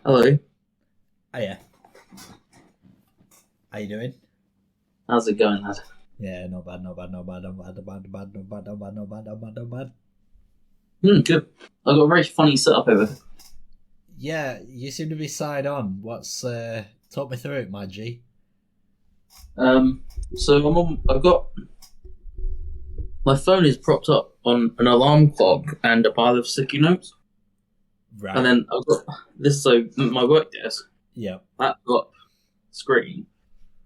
Hello. Hiya. How you doing? How's it going, lad? Yeah, not bad. Good. I've got a very funny setup over here. Yeah, you seem to be side on. Talk me through it, my G. So I've got my phone is propped up on an alarm clock and a pile of sticky notes, Right. and then I've got this. So my work desk, Yeah. laptop, screen,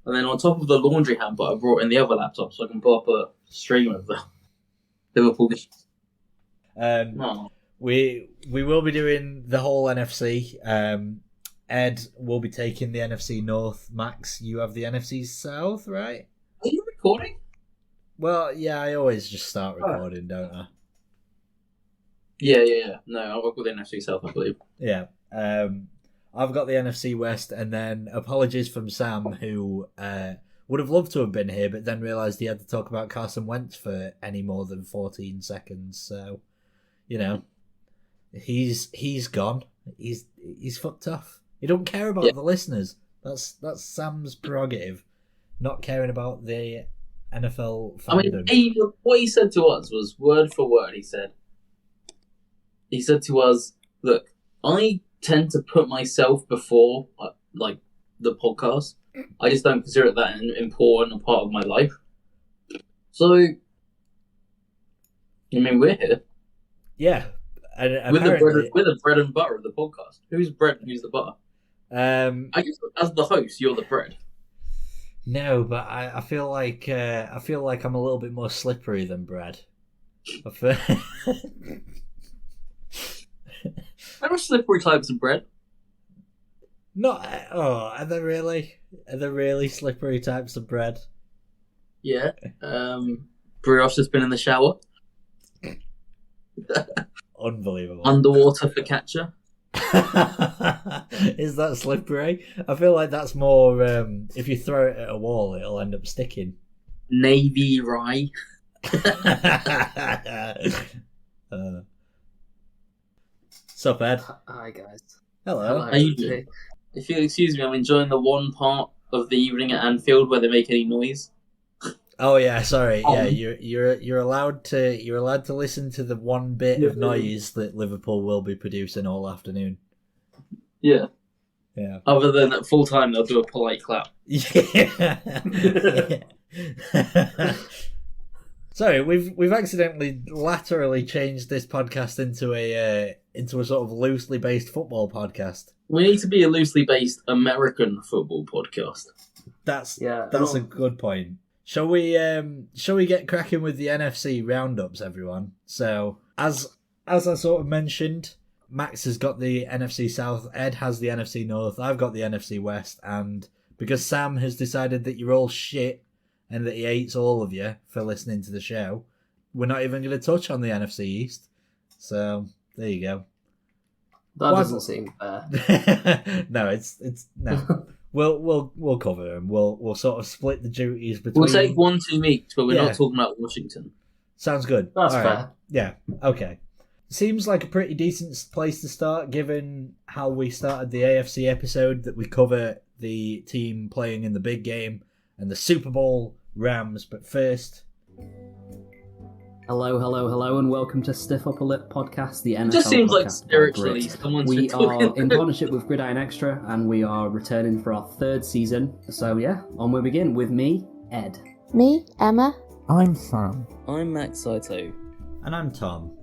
and then on top of the laundry hamper, I brought in the other laptop so I can pull up a stream of the Liverpool game. No. We will be doing the whole NFC. Ed will be taking the NFC North. Max, you have the NFC South, right? Are you recording? Well, yeah, I always just start recording, don't I? Yeah. No, I've got the NFC South, I believe. Yeah. I've got the NFC West, and then apologies from Sam, who would have loved to have been here, but then realised he had to talk about Carson Wentz for any more than 14 seconds. So, he's gone. He's fucked off. He don't care about the listeners. That's Sam's prerogative, not caring about the NFL fandom. What he said to us was word for word. He said to us, "Look, I tend to put myself before like the podcast. I just don't consider it that an important part of my life. So, I mean, we're here. Yeah, and we're the bread and butter of the podcast. Who's bread and who's the butter? I guess as the host, you're the bread. No, but I feel like I'm a little bit more slippery than bread. There are slippery types of bread. Are there really? Are there really slippery types of bread? Yeah. Brioche has been in the shower. Unbelievable. Underwater focaccia. Is that slippery? I feel like that's more if you throw it at a wall it'll end up sticking. Navy rye. Sup, Ed? Hi guys. Hello. How you doing? If you'll excuse me, I'm enjoying the one part of the evening at Anfield where they make any noise. Oh yeah, sorry. Yeah, you're allowed to listen to the one bit of noise that Liverpool will be producing all afternoon. Yeah. Yeah. Other than at full time, they'll do a polite clap. Yeah. Sorry, we've accidentally laterally changed this podcast into a sort of loosely based football podcast. We need to be a loosely based American football podcast. That's a good point. Shall we get cracking with the NFC roundups, everyone? So as I sort of mentioned, Max has got the NFC South, Ed has the NFC North, I've got the NFC West, and because Sam has decided that you're all shit and that he hates all of you for listening to the show, we're not even going to touch on the NFC East. So there you go. That doesn't seem fair. No, it's no. We'll cover them. We'll sort of split the duties between. We'll take 1-2 weeks, but we're not talking about Washington. Sounds good. That's all fair. Right. Yeah. Okay. Seems like a pretty decent place to start, given how we started the AFC episode. That we cover the team playing in the big game and the Super Bowl Rams. But first. Hello, and welcome to Stiff Upper Lip Podcast, the NFL It just seems podcast like spiritually someone's We are in partnership with Gridiron Extra, and we are returning for our third season. So yeah, on we begin with me, Ed. Me, Emma. I'm Sam. I'm Max Saito. And I'm Tom.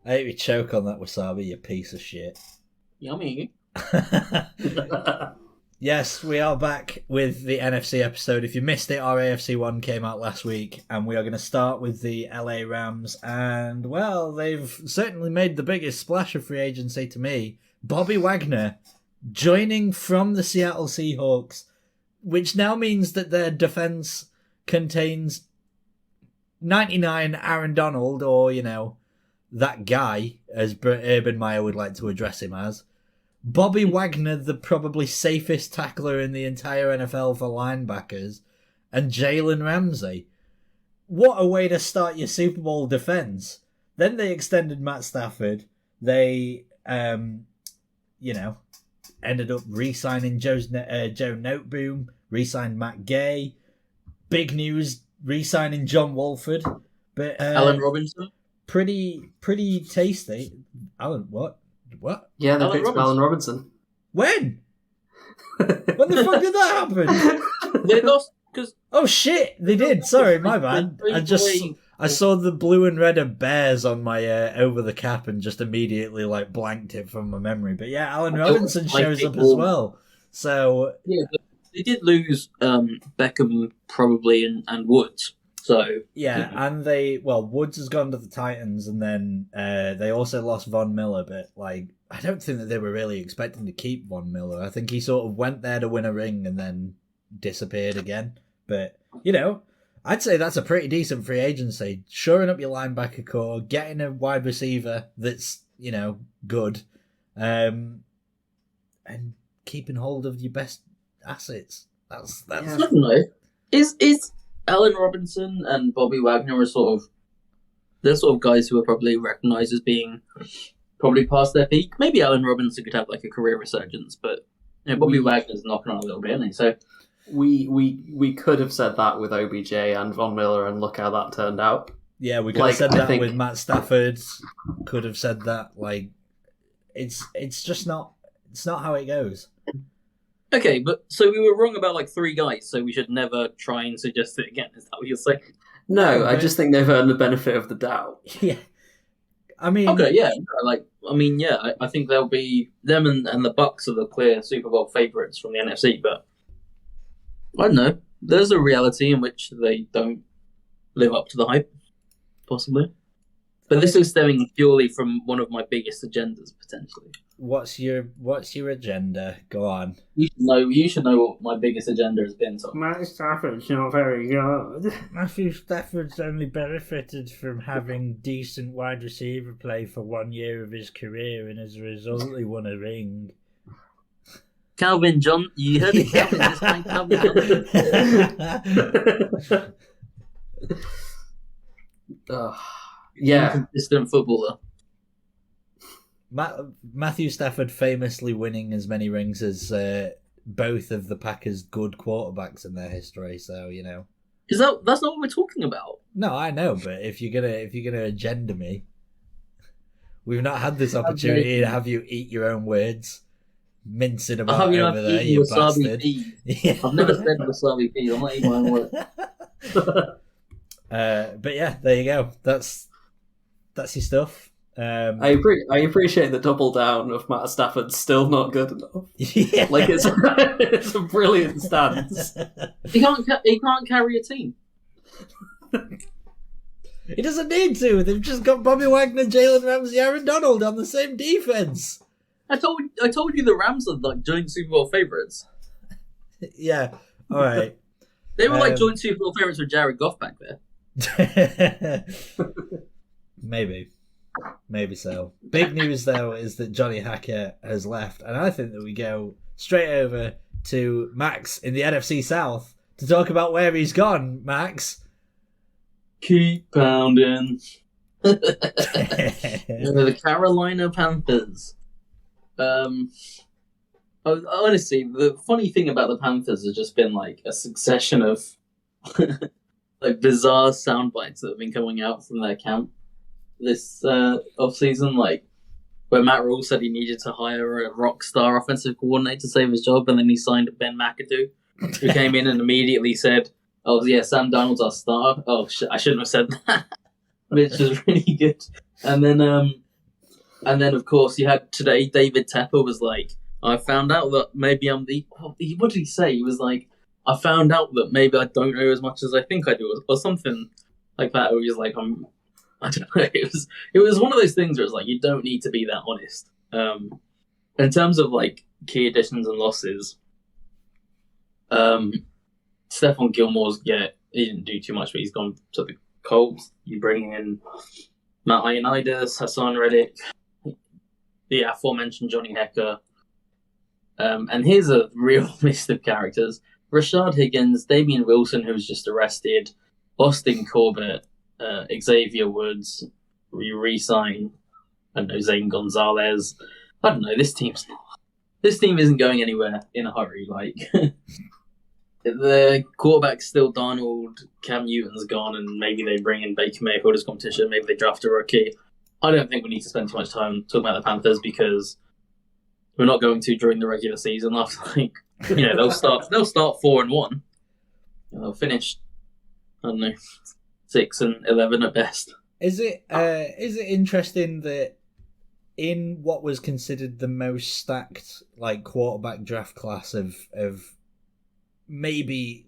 I hope you choke on that wasabi, you piece of shit. Yummy. Yes, we are back with the NFC episode. If you missed it, our AFC one came out last week, and we are going to start with the LA Rams. And, well, they've certainly made the biggest splash of free agency to me. Bobby Wagner joining from the Seattle Seahawks, which now means that their defense contains 99 Aaron Donald, or, that guy, as Urban Meyer would like to address him as. Bobby Wagner, the probably safest tackler in the entire NFL for linebackers, and Jalen Ramsey. What a way to start your Super Bowl defense. Then they extended Matt Stafford. They, ended up re-signing Joe Noteboom, re-signed Matt Gay. Big news, re-signing John Wolford. But Alan Robinson? Pretty tasty. Alan, what? What? Yeah, they Alan picked up Alan Robinson. When? When the fuck did that happen? They lost because... Oh shit, they did. Sorry, my bad. I saw the blue and red of Bears on my over the cap and just immediately like blanked it from my memory. But yeah, Alan Robinson shows up as well. So yeah, they did lose Beckham probably and Woods. So yeah, and Woods has gone to the Titans, and then they also lost Von Miller. But like, I don't think that they were really expecting to keep Von Miller. I think he sort of went there to win a ring and then disappeared again. But you know, I'd say that's a pretty decent free agency. Shoring up your linebacker core, getting a wide receiver that's, you know, good, and keeping hold of your best assets. That's. I don't know. Is Allen Robinson and Bobby Wagner they're sort of guys who are probably recognised as being probably past their peak. Maybe Allen Robinson could have like a career resurgence, but you know, Bobby Wagner's knocking on a little bit, isn't he? So. We could have said that with OBJ and Von Miller, and look how that turned out. Yeah, we could have said that with Matt Stafford. Could have said that. Like, it's just not. It's not how it goes. Okay, but so we were wrong about like 3 guys, so we should never try and suggest it again. Is that what you're saying? No, I just think they've earned the benefit of the doubt. Yeah, I mean, okay, yeah, I think they'll be them and the Bucks are the clear Super Bowl favorites from the NFC, but. I don't know. There's a reality in which they don't live up to the hype, possibly. But this is stemming purely from one of my biggest agendas, potentially. What's your agenda? Go on. You should know what my biggest agenda has been. So. Matt Stafford's not very good. Matthew Stafford's only benefited from having decent wide receiver play for 1 year of his career, and as a result, he won a ring. Calvin John, you heard it, Calvin. Just like Calvin. Yeah. Inconsistent footballer. Matthew Stafford famously winning as many rings as both of the Packers' good quarterbacks in their history. So you know, that's not what we're talking about? No, I know, but if you're gonna agenda me, we've not had this opportunity to have you eat your own words. Mincing about over there, you bastard. Yeah. I've never said wasabi peas. I'm not eating my own words. But yeah, there you go. That's your stuff. I appreciate the double down of Matt Stafford still not good enough. Yeah. Like it's a brilliant stance. He can't carry a team. He doesn't need to. They've just got Bobby Wagner, Jalen Ramsey, Aaron Donald on the same defense. I told you the Rams are like joint Super Bowl favorites. Yeah, all right. They were like joint Super Bowl favorites with Jared Goff back there. Maybe so. Big news though is that Johnny Hackett has left, and I think that we go straight over to Max in the NFC South to talk about where he's gone. Max, keep pounding. The Carolina Panthers. Honestly, the funny thing about the Panthers has just been like a succession of like bizarre sound bites that have been coming out from their camp this off season, like where Matt Rule said he needed to hire a rock star offensive coordinator to save his job, and then he signed Ben McAdoo, who came in and immediately said, "Oh yeah, Sam Darnold's our star." Oh shit, I shouldn't have said that, which is really good. And then, of course, you had today, David Tepper was like, I found out that maybe I'm the... What did he say? He was like, I found out that maybe I don't know as much as I think I do, or something like that. Where he was like, I don't know. It was one of those things where it's like, you don't need to be that honest. In terms of, like, key additions and losses, Stephon Gilmore's, he didn't do too much, but he's gone to the Colts. You bring in Matt Ioannidis, Hassan Reddick, the aforementioned Johnny Hecker. And here's a real list of characters. Rashad Higgins, Damian Wilson, who was just arrested, Austin Corbett, Xavier Woods, re-sign, I don't know, Zane Gonzalez. I don't know, this team's this team isn't going anywhere in a hurry. Like the quarterback's still Darnold, Cam Newton's gone, and maybe they bring in Baker Mayfield as competition. Maybe they draft a rookie. I don't think we need to spend too much time talking about the Panthers because we're not going to during the regular season. After they'll start 4-1. And they'll finish, I don't know, 6-11 at best. Is it interesting that in what was considered the most stacked quarterback draft class of maybe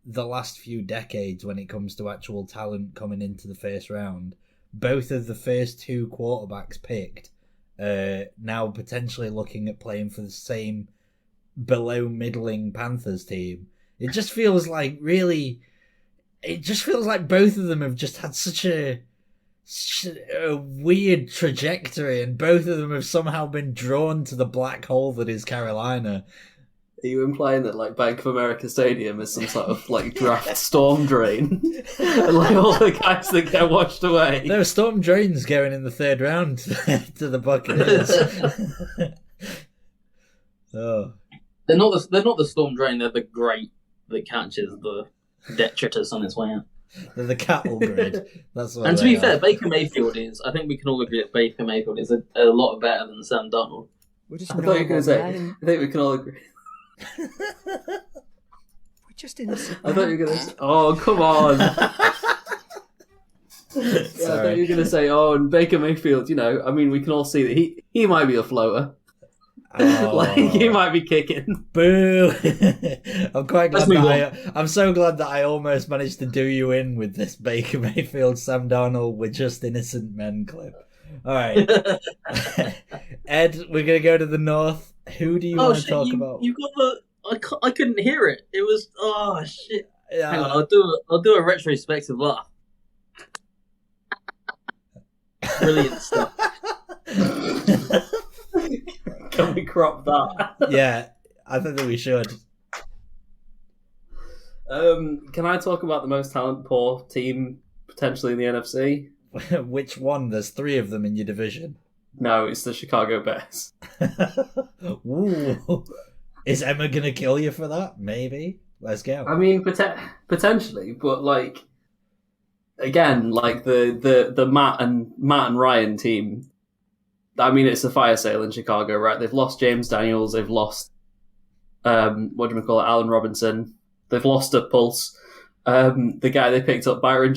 the last few decades when it comes to actual talent coming into the first round, both of the first two quarterbacks picked now potentially looking at playing for the same below middling Panthers team. It just feels like both of them have just had such a weird trajectory, and both of them have somehow been drawn to the black hole that is Carolina. Are you implying that Bank of America Stadium is some sort of draft storm drain? And all the guys that get washed away? There were storm drains going in the third round to the Buccaneers. Oh. They're not the storm drain, they're the grate that catches the detritus on its way out. They're the cattle grid. That's what. And to be fair, Baker Mayfield is. I think we can all agree that Baker Mayfield is a lot better than Sam Darnold. I thought you were going to say. I think we can all agree. We're just innocent. I thought you were going to say. Oh, come on. I thought you were going to say, and Baker Mayfield. We can all see that he might be a floater. He might be kicking. Boo! I'm quite glad I'm so glad that I almost managed to do you in with this Baker Mayfield, Sam Darnold, we're just innocent men clip. All right, Ed, we're gonna go to the north. Who do you want to talk about? You got the. I couldn't hear it. It was shit. Hang on, I'll do a retrospective laugh. Brilliant stuff. Can we crop that? Yeah, I think that we should. Can I talk about the most talent poor team potentially in the NFC? Which one? There's 3 of them in your division. No, it's the Chicago Bears. Ooh. Is Emma gonna kill you for that? Maybe. Let's go. I mean, potentially, but again, the Matt and Ryan team. I mean, it's a fire sale in Chicago, right? They've lost James Daniels. They've lost, Allen Robinson. They've lost a pulse. The guy they picked up, Byron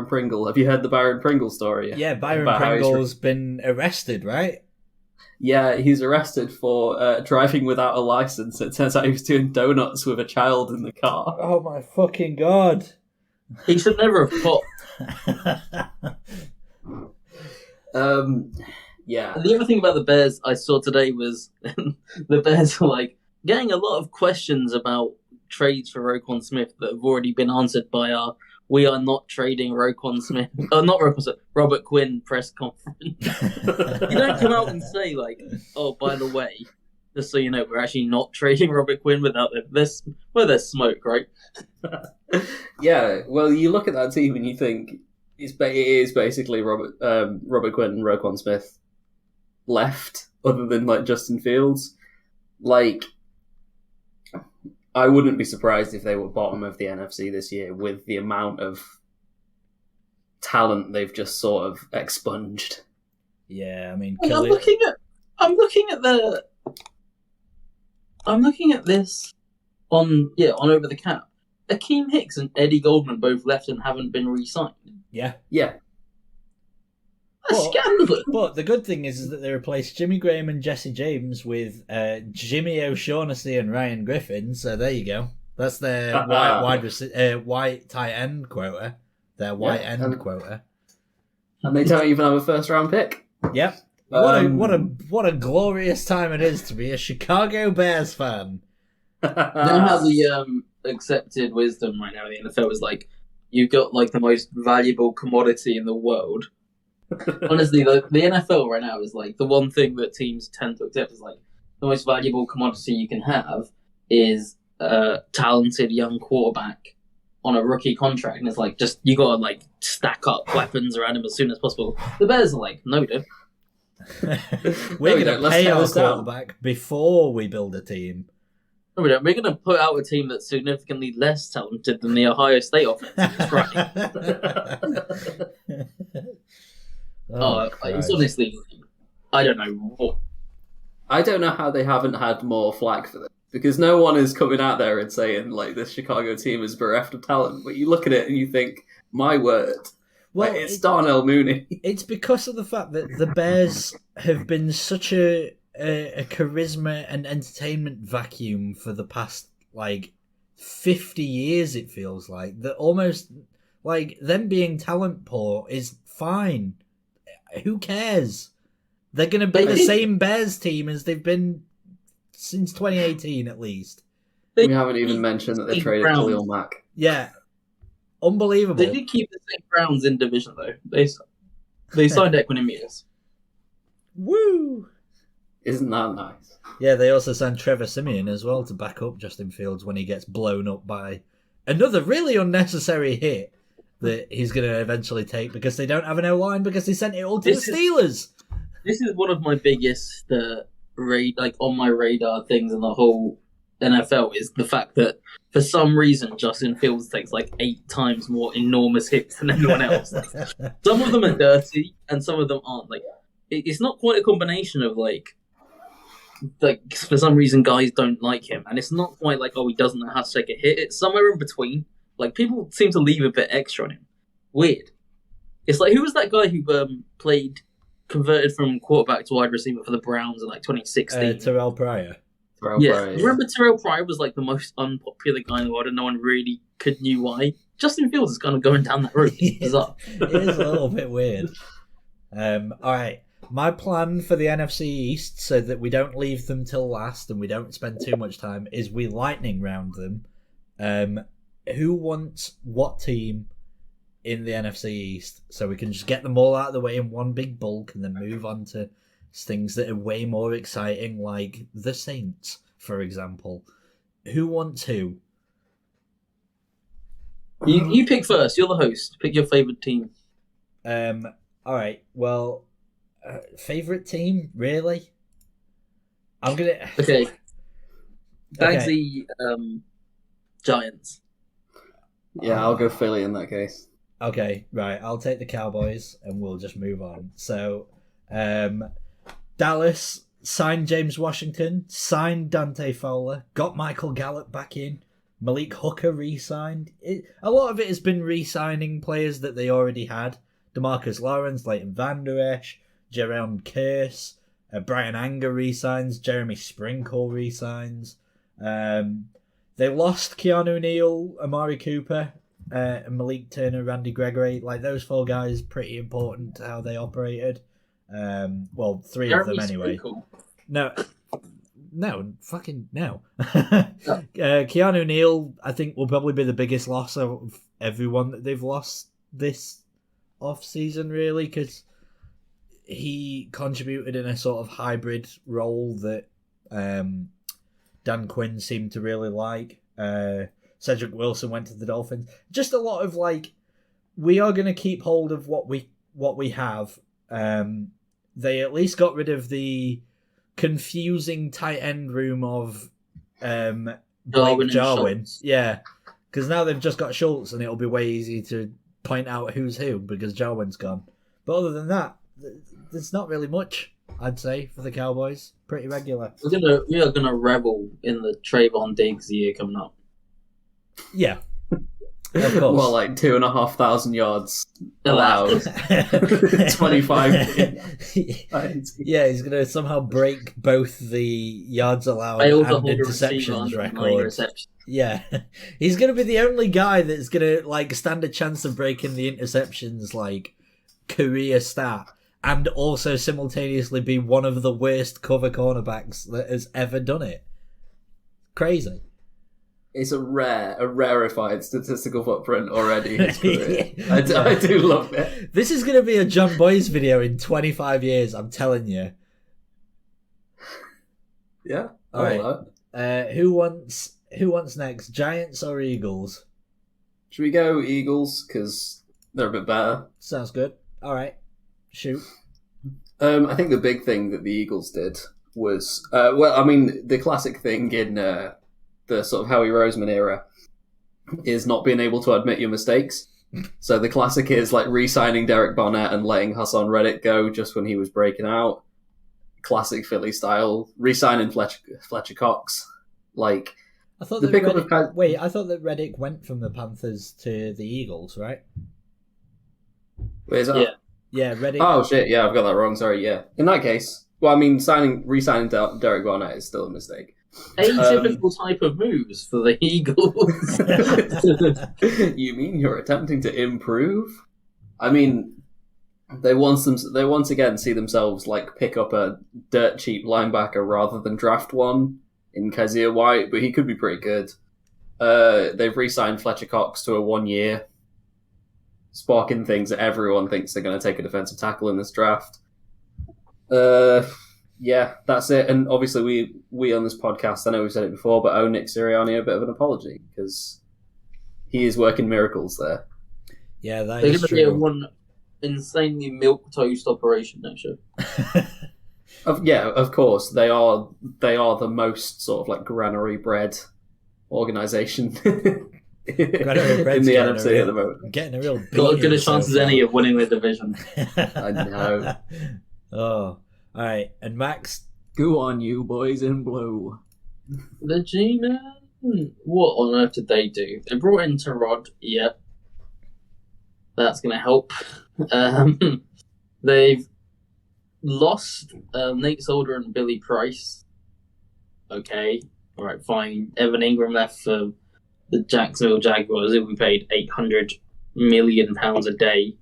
Pringle. Have you heard the Byron Pringle story? Yeah, Byron Pringle's been arrested, right? Yeah, he's arrested for driving without a license. It turns out he was doing donuts with a child in the car. Oh my fucking god! He should never have popped. Yeah. The other thing about the Bears I saw today was the Bears are getting a lot of questions about trades for Roquan Smith that have already been answered by our "we are not trading Roquan Smith," not Roquan Smith, Robert Quinn press conference. You don't come out and say "Oh, by the way, just so you know, we're actually not trading Robert Quinn without there's smoke, right?" Yeah. Well, you look at that team and you think it is basically Robert Quinn and Roquan Smith left, other than Justin Fields. I wouldn't be surprised if they were bottom of the NFC this year with the amount of talent they've just sort of expunged. Yeah, I mean, I'm looking at this on Over the Cap. Akeem Hicks and Eddie Goldman both left and haven't been re-signed. Yeah. That's scandalous. But the good thing is that they replaced Jimmy Graham and Jesse James with Jimmy O'Shaughnessy and Ryan Griffin. So there you go. That's their white tight end quota. Their white end quota. And they don't even have a first round pick. Yep. What a glorious time it is to be a Chicago Bears fan. You know how the accepted wisdom right now in the NFL is you've got the most valuable commodity in the world. Honestly, the NFL right now is the one thing that teams tend to accept is the most valuable commodity you can have is a talented young quarterback on a rookie contract, and it's just you gotta stack up weapons around him as soon as possible. The Bears are no, dude. We're we going don't. to Let's pay tear our this down. quarterback before we build a team. No, we don't. We're going to put out a team that's significantly less talented than the Ohio State offense. That's right. It's Christ. honestly, I don't know what. I don't know how they haven't had more flack for this, because no one is coming out there and saying like this Chicago team is bereft of talent. But you look at it and you think, my word, Well, it's Darnell Mooney. It's because of the fact that the Bears have been such a charisma and entertainment vacuum for the past, 50 years, it feels like. That almost, them being talent poor is fine. Who cares? They're going to be the same Bears team as they've been since 2018, at least. We haven't even mentioned that they traded Khalil Mack. Yeah. Unbelievable. They did keep the same Browns in division, though. They signed Equinemius. Woo! Isn't that nice? Yeah, they also signed Trevor Siemian as well to back up Justin Fields when he gets blown up by another really unnecessary hit that he's going to eventually take because they don't have an O-line because they sent it all to the Steelers. This is one of my biggest on my radar things in the whole NFL is the fact that for some reason Justin Fields takes 8 times more enormous hits than anyone else. Some of them are dirty and some of them aren't. It's not quite a combination of for some reason guys don't like him, and it's not quite he doesn't know how to take a hit. It's somewhere in between. People seem to leave a bit extra on him. Weird. It's who was that guy who converted from quarterback to wide receiver for the Browns in 2016? Terrell Pryor. Remember Terrell Pryor was the most unpopular guy in the world and no one really knew why? Justin Fields is kind of going down that route. It's bizarre. It is a little bit weird. Alright, my plan for the NFC East, so that we don't leave them till last and we don't spend too much time, is we lightning round them. Who wants what team in the NFC East, so we can just get them all out of the way in one big bulk and then move on to things that are way more exciting, like the Saints, for example. Who wants who? You pick first. You're the host. Pick your favourite team. Alright, well, favourite team, really? I'm gonna... Okay. Bagsy, Giants. Yeah, I'll go Philly in that case. Okay, right. I'll take the Cowboys and we'll just move on. So, Dallas signed James Washington, signed Dante Fowler, got Michael Gallup back in, Malik Hooker re-signed. A lot of it has been re-signing players that they already had. DeMarcus Lawrence, Leighton Vander Esch, Jerome Kearse, Brian Anger re-signs, Jeremy Sprinkle re-signs. They lost Keanu Neal, Amari Cooper, Malik Turner, Randy Gregory. Those 4 guys, pretty important to how they operated. 3 of them anyway. Sprinkle. No, fucking no. Keanu Neal, I think, will probably be the biggest loss of everyone that they've lost this off-season, really, because he contributed in a sort of hybrid role that Dan Quinn seemed to really like. Cedric Wilson went to the Dolphins. Just a lot of we are going to keep hold of what we have. They at least got rid of the confusing tight end room of Blake Jarwin. Yeah, because now they've just got Schultz, and it'll be way easy to point out who's who because Jarwin's gone. But other than that, there's not really much, I'd say, for the Cowboys. Pretty regular. We are gonna revel in the Trayvon Diggs year coming up. Yeah. Of course. Well, 2,500 yards allowed. 25. Yeah, he's going to somehow break both the yards allowed and interceptions record. Yeah. He's going to be the only guy that's going to stand a chance of breaking the interceptions career stat and also simultaneously be one of the worst cover cornerbacks that has ever done it. Crazy. It's a rarefied statistical footprint already. His career. I do love it. This is going to be a John Boyce video in 25 years, I'm telling you. Yeah. All right. Who wants next? Giants or Eagles? Should we go Eagles because they're a bit better? Sounds good. All right. Shoot. I think the big thing that the Eagles did was, the classic thing in the sort of Howie Roseman era is not being able to admit your mistakes. So the classic is like re-signing Derek Barnett and letting Hassan Reddick go just when he was breaking out. Classic Philly style. Re-signing Fletcher Cox. Like, I thought the that pickup Reddick, of wait, I thought that Reddick went from the Panthers to the Eagles, right? Wait, is that? Yeah. Yeah, Reddick. Oh shit! Yeah, I've got that wrong. Sorry. Yeah. In that case, well, I mean, re-signing Derek Barnett is still a mistake. Atypical type of moves for the Eagles. You mean you're attempting to improve? I mean, they once again see themselves like pick up a dirt cheap linebacker rather than draft one in Kazir White, but he could be pretty good. They've re-signed Fletcher Cox to a 1 year, sparking things that everyone thinks they're going to take a defensive tackle in this draft. Yeah, that's it. And obviously, we on this podcast, I know we've said it before, but owe Nick Sirianni a bit of an apology because he is working miracles there. Yeah, that They're is going to be a true. one insanely milk toast operation next year. Of course, they are the most sort of like granary bred organization in the NFC at the moment. Getting a real Got as good a beating chance so as any far. of winning the division. I know. Oh, all right. And Max, Go on, you boys in blue. The G-Men? What on earth did they do? They brought in Terod, yep. That's going to help. They've lost Nate Solder and Billy Price. Okay, alright, fine. Evan Ingram left for the Jacksonville Jaguars, who we paid £800 million a day.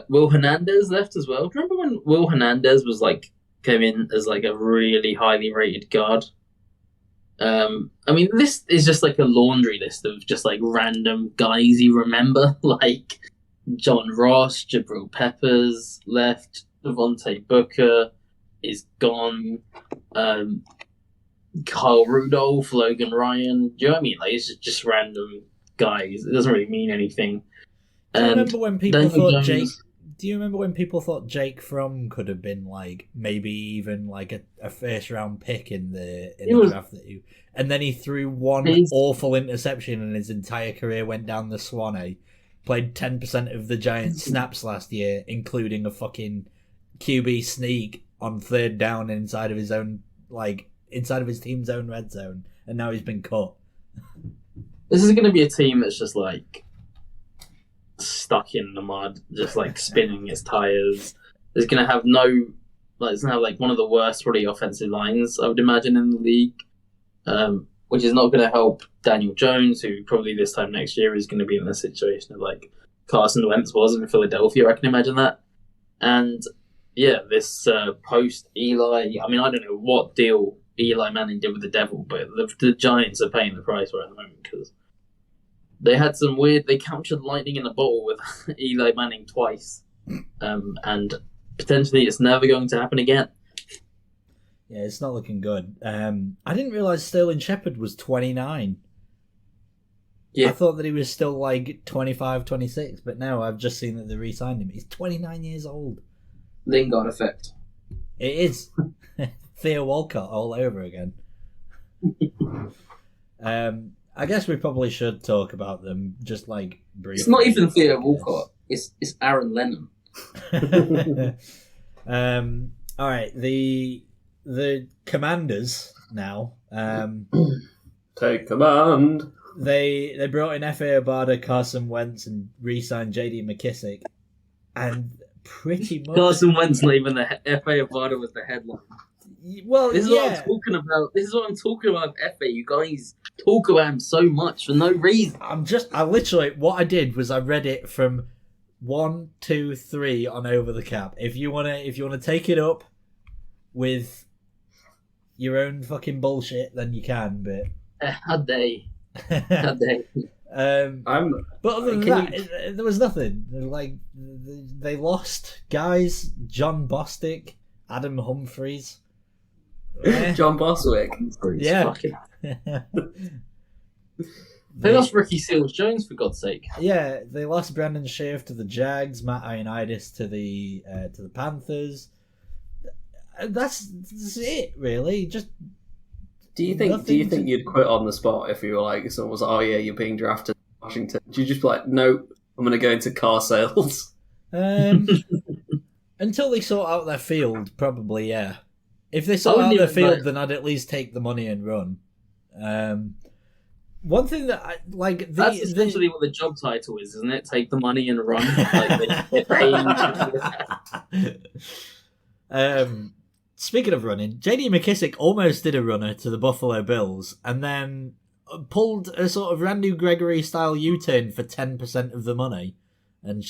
Will Hernandez left as well. Do you remember when Will Hernandez was came in as like a really highly rated guard? I mean, this is just like a laundry list of just like random guys you remember, like John Ross, Jabril Peppers left, Devontae Booker is gone, Kyle Rudolph, Logan Ryan. Do you know what I mean? Like, it's just random guys. It doesn't really mean anything. do you remember when people Daniel thought Jones- Jake? Do you remember when people thought Jake Fromm could have been like maybe even like a first round pick in the draft that you, and then he threw one awful interception and his entire career went down the Swanee. Played 10% of the Giants snaps last year, including a fucking QB sneak on third down inside of his team's own red zone, and now he's been cut. This is going to be a team that's just like stuck in the mud, just like spinning its tires. It's going to have it's going to have like one of the worst probably offensive lines I would imagine in the league, which is not going to help Daniel Jones, who probably this time next year is going to be in the situation of like Carson Wentz was in Philadelphia. I can imagine that. And yeah, this post Eli, I mean, I don't know what deal Eli Manning did with the devil, but the Giants are paying the price for it at the moment because they had some they captured lightning in a bottle with Eli Manning twice, and potentially it's never going to happen again. Yeah, it's not looking good. I didn't realise Sterling Shepard was 29. Yeah. I thought that he was still like 25, 26, but now I've just seen that they re-signed him. He's 29 years old. Lingard effect. It is. Theo Walcott all over again. I guess we probably should talk about them just like briefly. It's not even Theo Walcott. It's Aaron Lennon. All right, the Commanders now. Take command. They brought in F.A. Obada, Carson Wentz, and re-signed J.D. McKissick, and pretty much Carson Wentz leaving the F.A. Obada was the headline. Well, This is what I'm talking about. This is what I'm talking about with F.A. You guys talk about him so much for no reason. I literally, what I did was I read it from 1, 2, 3 on Over the Cap. If you wanna take it up with your own fucking bullshit, then you can. But How dare but other than that, there was nothing. Like they lost guys: John Bostic, Adam Humphries. John Boswick. Yeah. They lost Ricky Seals-Jones, for God's sake. Yeah, they lost Brandon Schaaf to the Jags, Matt Ioannidis to the Panthers. That's it, really. Just do you think you'd quit on the spot if you were like, someone was like, oh yeah, you're being drafted in Washington? Do you just be like, no, I'm going to go into car sales? Until they sort out their field, probably, yeah. If they sort out their field, then I'd at least take the money and run. One thing that I like... That's essentially what the job title is, isn't it? Take the money and run. Like, they pay Speaking of running, JD McKissick almost did a runner to the Buffalo Bills and then pulled a sort of Randy Gregory-style U-turn for 10% of the money and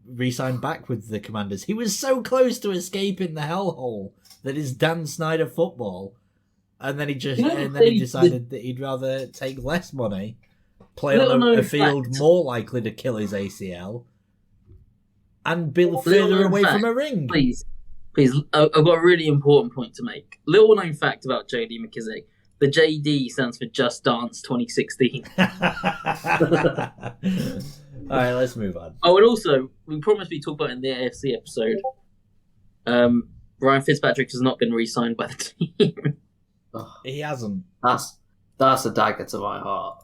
re-signed back with the Commanders. He was so close to escaping the hellhole that is Dan Snyder football, and then he decided that he'd rather take less money, play on a field more likely to kill his ACL, and be further away from a ring. Please, I've got a really important point to make. Little known fact about JD McKissick: the JD stands for Just Dance 2016. All right, let's move on. Oh, and also, we promised we'd talk about it in the AFC episode. Ryan Fitzpatrick has not been re-signed by the team. He hasn't. That's a dagger to my heart.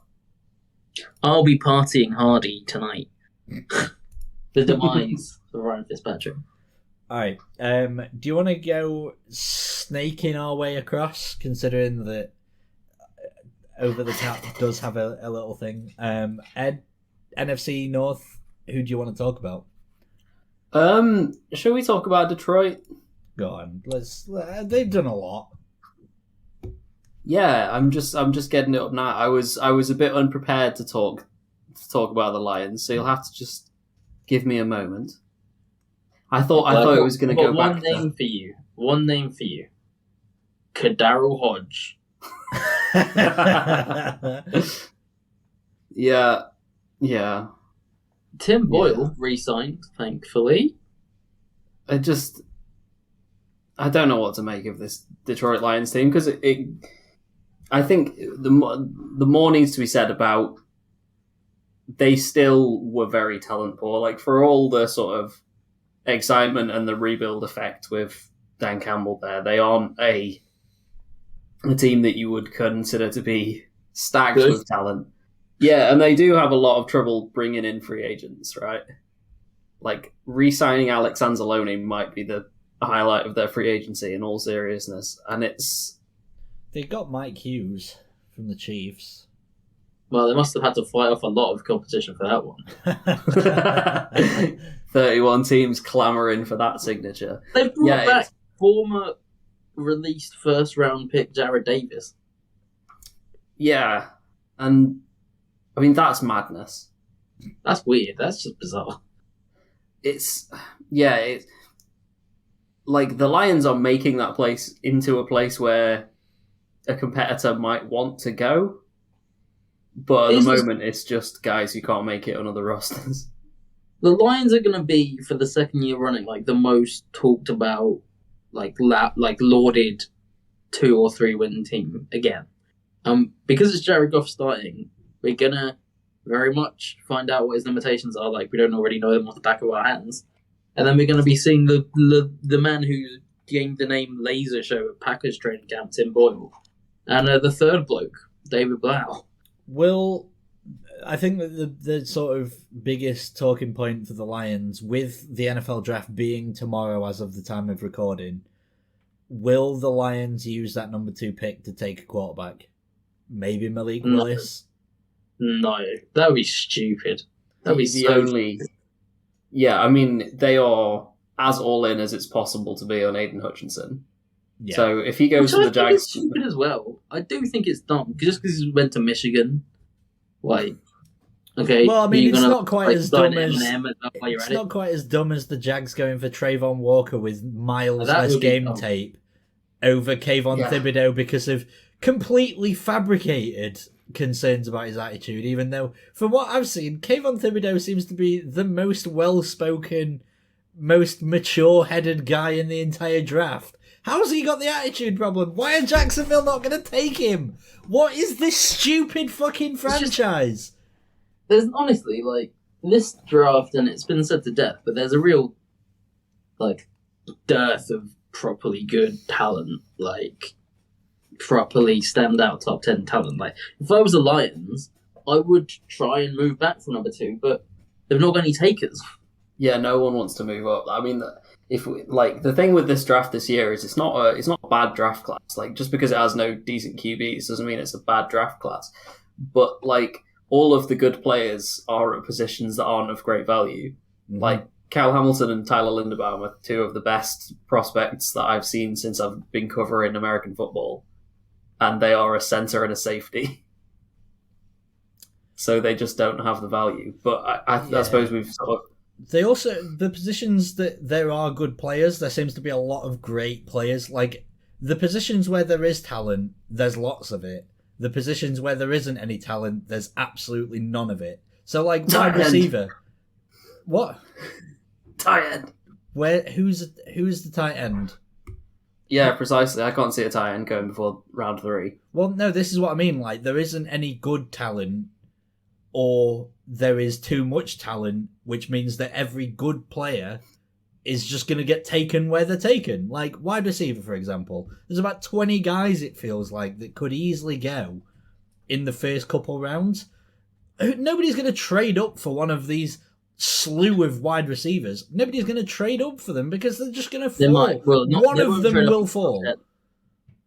I'll be partying hardy tonight. The demise of Ryan Fitzpatrick. All right. Do you want to go snaking our way across, considering that Over the Top does have a little thing? Ed, NFC North, who do you want to talk about? Shall we talk about Detroit? Go on. They've done a lot. Yeah, I'm just getting it up now. I was a bit unprepared to talk about the Lions, so you'll have to just give me a moment. I thought it was going to go back. One name for you. Kadarrell Hodge. Yeah. Tim Boyle re-signed, thankfully. I don't know what to make of this Detroit Lions team, because I think the more needs to be said about they still were very talent poor. Like, for all the sort of excitement and the rebuild effect with Dan Campbell there, they aren't a team that you would consider to be stacked with talent. Yeah, and they do have a lot of trouble bringing in free agents, right? Like, re-signing Alex Anzalone might be the highlight of their free agency, in all seriousness. And they got Mike Hughes from the Chiefs. Well, they must have had to fight off a lot of competition for that one. 31 teams clamouring for that signature. They brought back former released first-round pick Jared Davis. Yeah, and I mean, that's madness. That's weird. That's just bizarre. It's like the Lions are making that place into a place where a competitor might want to go, but at the moment it's just guys who can't make it on other rosters. The Lions are going to be, for the second year running, like the most talked about, like lauded 2 or 3 win team again. Because it's Jared Goff starting, we're gonna very much find out what his limitations are. Like, we don't already know them off the back of our hands. And then we're going to be seeing the man who gained the name Laser Show at Packers training camp, Tim Boyle. And the third bloke, David Blau. I think that the sort of biggest talking point for the Lions, with the NFL draft being tomorrow as of the time of recording, will the Lions use that number 2 pick to take a quarterback? Maybe Malik Willis? No, that would be stupid. That would be the only... Yeah, I mean, they are as all in as it's possible to be on Aiden Hutchinson. Yeah. So if he goes to the Jags... It's stupid as well. I do think it's dumb. Just because he went to Michigan. Like, okay. Well, I mean, it's not quite as dumb as... It's not quite as dumb as the Jags going for Trayvon Walker with miles less game tape over Kayvon Thibodeau because of completely fabricated concerns about his attitude, even though, from what I've seen, Kayvon Thibodeau seems to be the most well-spoken, most mature-headed guy in the entire draft. How's he got the attitude problem? Why are Jacksonville not going to take him? What is this stupid fucking franchise? There's honestly, like, this draft, and it's been said to death, but there's a real, like, dearth of properly good talent, like, properly standout top 10 talent. Like, if I was the Lions, I would try and move back for number 2, but they've not got any takers. Yeah, no one wants to move up. I mean, the thing with this draft this year is it's not a bad draft class. Like, just because it has no decent QBs doesn't mean it's a bad draft class. But like, all of the good players are at positions that aren't of great value. Mm-hmm. Like Kyle Hamilton and Tyler Linderbaum are two of the best prospects that I've seen since I've been covering American football, and they are a center and a safety. So they just don't have the value. But I suppose we've sort of... They also, the positions that there are good players, there seems to be a lot of great players. Like, the positions where there is talent, there's lots of it. The positions where there isn't any talent, there's absolutely none of it. So, like, wide receiver. What? Tight end. Who's the tight end? Yeah, precisely. I can't see a tight end going before round 3. Well, no, this is what I mean. Like, there isn't any good talent, or there is too much talent, which means that every good player is just going to get taken where they're taken. Like, wide receiver, for example. There's about 20 guys, it feels like, that could easily go in the first couple rounds. Nobody's going to trade up for one of these slew of wide receivers. Nobody's going to trade up for them because they're just going to fall. They might. Well, one of them will fall.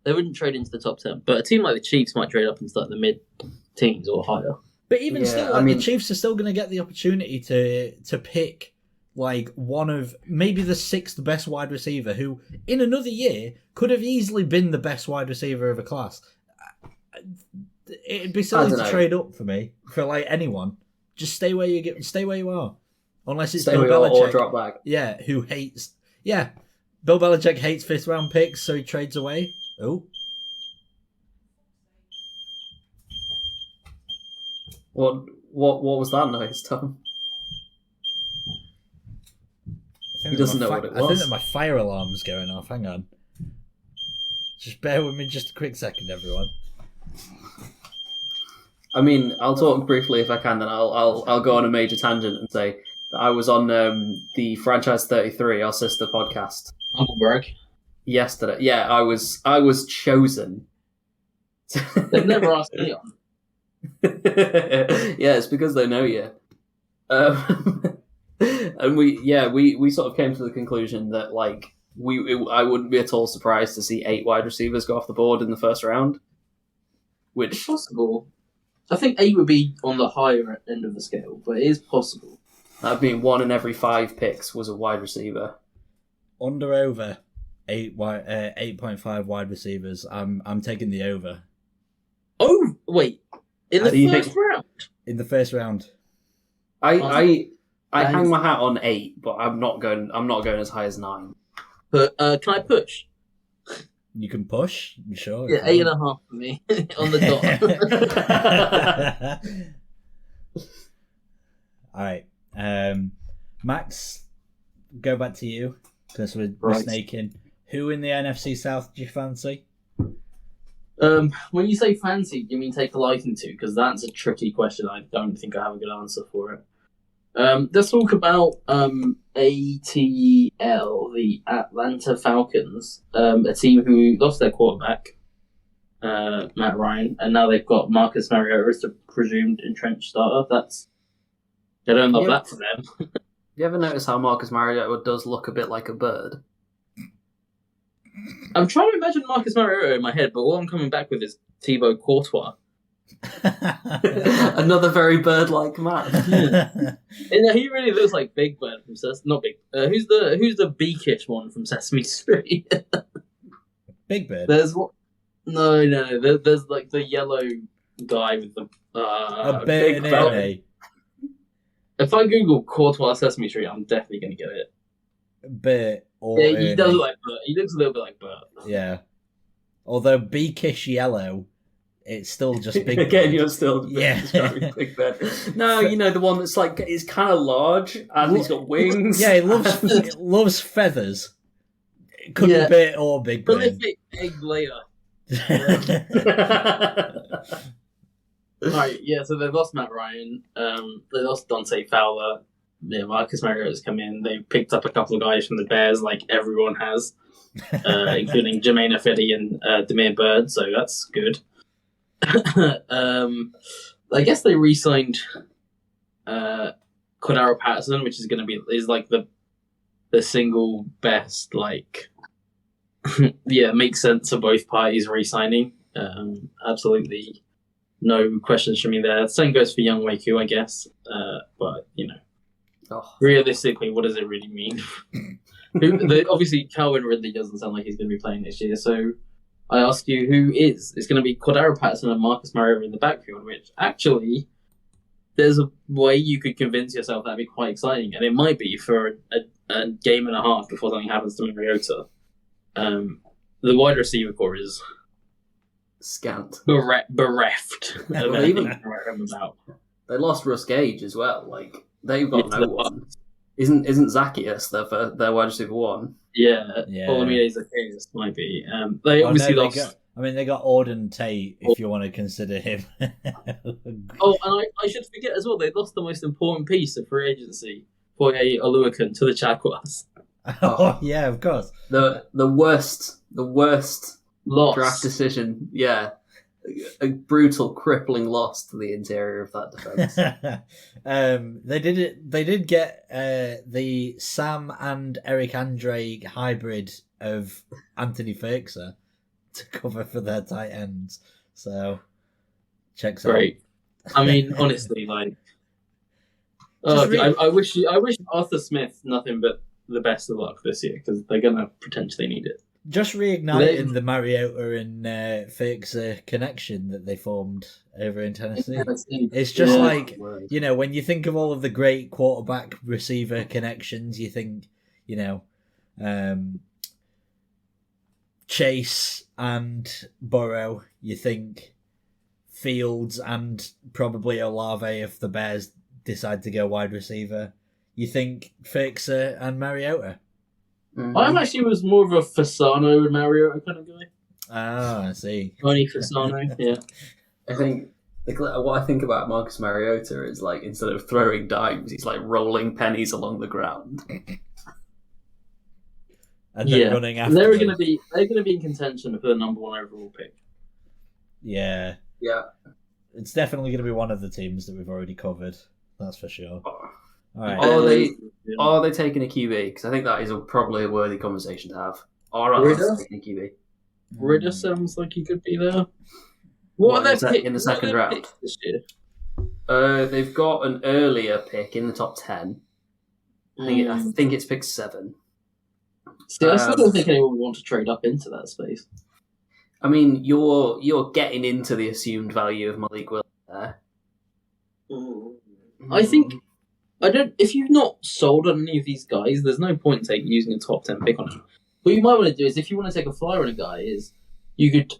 They wouldn't trade into the top 10, but a team like the Chiefs might trade up into like the mid-teens or higher. But even still, the Chiefs are still going to get the opportunity to pick like one of maybe the 6th best wide receiver, who in another year could have easily been the best wide receiver of a class. It'd be silly to trade up for me, for like anyone. Just stay where you are, unless it's Bill Belichick or drop back. Yeah, who hates? Yeah, Bill Belichick hates 5th round picks, so he trades away. Oh. What was that noise, Tom? He doesn't know what it was. I think that my fire alarm's going off. Hang on. Just bear with me just a quick second, everyone. I mean, I'll talk briefly if I can, then I'll go on a major tangent and say that I was on the Franchise 33, our sister podcast. Uncle Berg. Yesterday. Yeah, I was chosen. They've never asked me on. Yeah, it's because they know you. And we sort of came to the conclusion that like I wouldn't be at all surprised to see 8 wide receivers go off the board in the first round. Which it's possible. I think 8 would be on the higher end of the scale, but it is possible. That'd mean 1 in every 5 picks was a wide receiver. Under over 8.5 wide receivers. I'm taking the over. Oh wait. In the first round? In the first round. I hang my hat on 8, but I'm not going as high as 9. But can I push? You can push, sure. Yeah, 8.5 for me on the dot. Alright. Max, go back to you, because we're snaking. Who in the NFC South do you fancy? When you say fancy, do you mean take a liking to? Because that's a tricky question. I don't think I have a good answer for it. Let's talk about ATL, the Atlanta Falcons, a team who lost their quarterback, Matt Ryan, and now they've got Marcus Mariota as the presumed entrenched starter. I don't love that for them. You ever notice how Marcus Mariota does look a bit like a bird? I'm trying to imagine Marcus Mariota in my head, but all I'm coming back with is Thibaut Courtois. Another very bird-like man. And he really looks like Big Bird from not Big. Who's the beakish one from Sesame Street? Big Bird. There's what? No. There's like the yellow guy with the a big belt. If I Google Courtois Sesame Street, I'm definitely gonna get it. Bert. Yeah, he does look like Bert. He looks a little bit like Bert. Yeah. Although beakish yellow, it's still just Big Bird. Again, you're still Big Bird. No, you know the one that's like is kind of large and he's got wings. Yeah, he loves feathers. It could be bit or big brain. Prolific egg layer. Right, yeah, so they've lost Matt Ryan. They lost Dante Fowler. Yeah, Marcus Mariota's come in. They picked up a couple of guys from the Bears, like everyone has, including Jermaine Ifedi and Demir Bird, so that's good. I guess they re-signed Cordaro Patterson, which is like the single best, like, yeah, makes sense for both parties re-signing. Absolutely no questions from me there. Same goes for Young Waku, I guess. But, realistically, what does it really mean? Obviously, Calvin Ridley doesn't sound like he's going to be playing next year, so I ask you, who is? It's going to be Cordaro Patterson and Marcus Mariota in the backfield, which actually, there's a way you could convince yourself that'd be quite exciting, and it might be for a game and a half before something happens to Mariota. The wide receiver core is scant, bereft of anything to write home about. They lost Russ Gage as well. Like, they've got no one. Isn't Zacchaeus their wide receiver one? Yeah. Olamide Zacchaeus might be. They obviously lost. They got Auden Tate, if you want to consider him. And I should forget as well, they lost the most important piece of free agency, Foye Oluokun, to the Jaguars. Oh, yeah, of course. The worst loss. Draft decision. Yeah. A brutal, crippling loss to the interior of that defense. They did get the Sam and Eric Andre hybrid of Anthony Ferguson to cover for their tight ends. So checks out. Great. I mean, honestly, like, I wish Arthur Smith nothing but the best of luck this year, because they're gonna potentially need it. Just reigniting the Mariota and Ferguson connection that they formed over in Tennessee. It's just like, when you think of all of the great quarterback receiver connections, you think, Chase and Burrow, you think Fields and probably Olave if the Bears decide to go wide receiver. You think Ferguson and Mariota. Mm-hmm. I actually was more of a Fasano and Mariota kind of guy. Ah, I see. Only Fasano, yeah. I think what I think about Marcus Mariota is, like, instead of throwing dimes, he's like rolling pennies along the ground. And then running after they're going to be in contention for the number 1 overall pick. Yeah. Yeah. It's definitely going to be one of the teams that we've already covered. That's for sure. All right. Are they taking a QB? Because I think that is probably a worthy conversation to have. Are they taking a QB? Ridder sounds like he could be there. What are they in the second round this year? They've got an earlier pick in the top 10. I think it's pick 7. See, I still don't think anyone would want to trade up into that space. I mean, you're getting into the assumed value of Malik Willis there. I think if you've not sold on any of these guys, there's no point in using a top 10 pick on them. What you might want to do is, if you want to take a flyer on a guy, is you could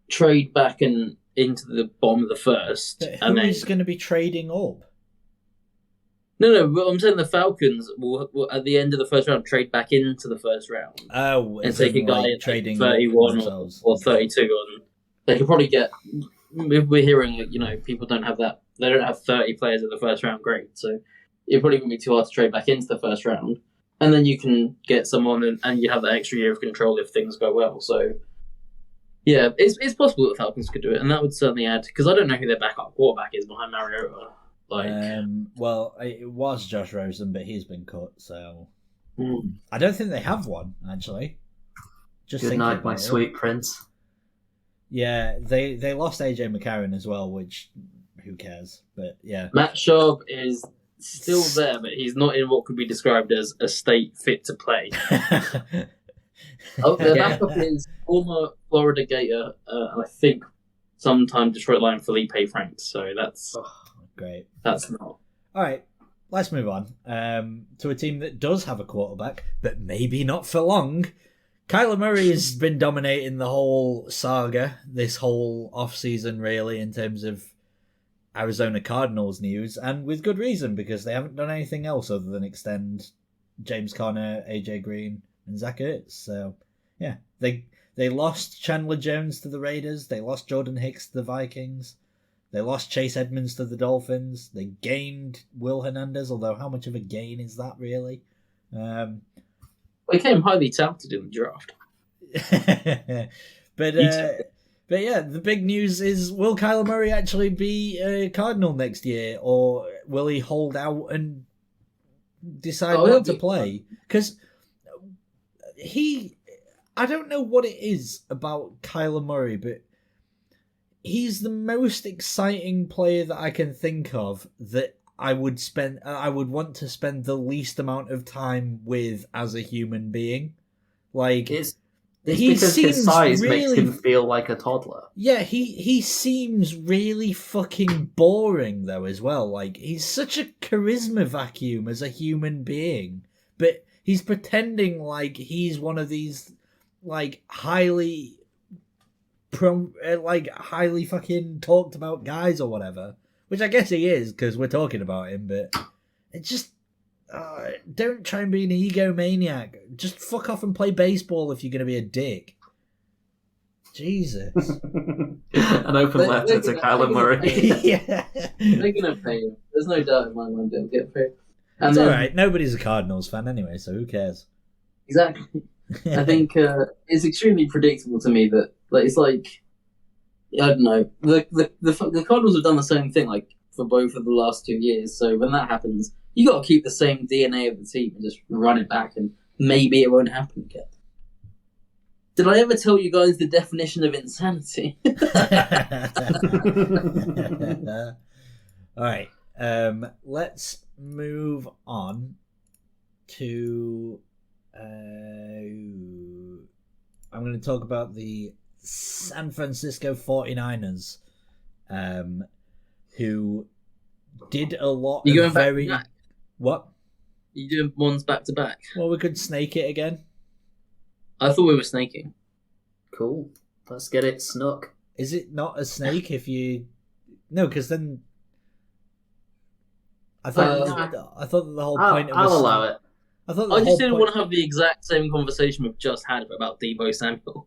trade back and into the bottom of the first. Who is going to be trading up? No, but I'm saying the Falcons will at the end of the first round trade back into the first round. Oh, and take a guy like at trading 31 or 32 on. They could probably get. We're hearing that people don't have that. They don't have 30 players in the first round. Great, so it probably wouldn't be too hard to trade back into the first round, and then you can get someone and you have that extra year of control if things go well. So yeah, it's possible that the Falcons could do it, and that would certainly add, because I don't know who their backup quarterback is behind Mariota. Well, it was Josh Rosen, but he's been cut, so I don't think they have one actually. Just good night, my sweet prince. Yeah, they lost AJ McCarron as well, which who cares? But yeah, Matt Schaub is still there, but he's not in what could be described as a state fit to play. Their backup is former Florida Gator, and I think sometime Detroit Lion Felipe Franks. So that's. Great. That's not. All right, let's move on to a team that does have a quarterback, but maybe not for long. Kyler Murray has been dominating the whole saga this whole off-season, really, in terms of Arizona Cardinals news, and with good reason, because they haven't done anything else other than extend James Conner, AJ Green, and Zach Ertz. So Yeah, they lost Chandler Jones to the Raiders. They lost Jordan Hicks to the Vikings. They lost Chase Edmonds to the Dolphins. They gained Will Hernandez, although how much of a gain is that really? They came highly touted in the draft. but yeah, the big news is: will Kyler Murray actually be a Cardinal next year, or will he hold out and decide not to play? Because I don't know what it is about Kyler Murray, but he's the most exciting player that I can think of that I would want to spend the least amount of time with as a human being. Like, it's because his size makes him feel like a toddler. Yeah, he seems really fucking boring though as well. Like, he's such a charisma vacuum as a human being, but he's pretending like he's one of these like highly fucking talked about guys or whatever, which I guess he is because we're talking about him. But it just don't try and be an egomaniac. Just fuck off and play baseball if you're gonna be a dick. Jesus. An open letter to Kyler Murray. Yeah, they're gonna pay him. There's no doubt in my mind they'll get paid. And it's alright. Nobody's a Cardinals fan anyway, so who cares? Exactly. I think it's extremely predictable to me that it's like, I don't know, the Cardinals have done the same thing like for both of the last 2 years. So when that happens, you got to keep the same DNA of the team and just run it back, and maybe it won't happen again. Did I ever tell you guys the definition of insanity? All right, let's move on to. I'm going to talk about the San Francisco 49ers, who did a lot You of going very... back to back? What? You doing ones back to back? Well, we could snake it again. I thought we were snaking. Cool. Let's get it snuck. Is it not a snake if you... No, because then... I thought that the whole point of I'll allow it. I just didn't want to have the exact same conversation we've just had about Deebo Samuel.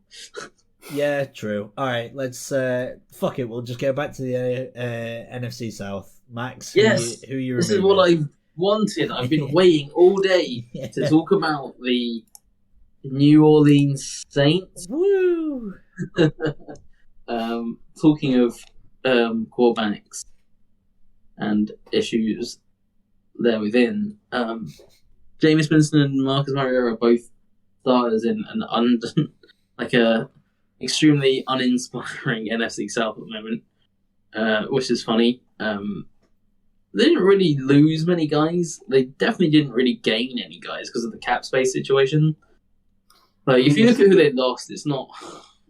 Yeah, true. All right, let's fuck it. We'll just go back to the NFC South. Max, Yes, who you this is what I wanted. I've been waiting all day to talk about the New Orleans Saints. Woo! Talking of quarterbacks and issues there within. Jameis Winston and Marcus Mariota are both starters in an extremely uninspiring NFC South at the moment, which is funny. They didn't really lose many guys. They definitely didn't really gain any guys because of the cap space situation. Like, if you look at who they lost, it's not,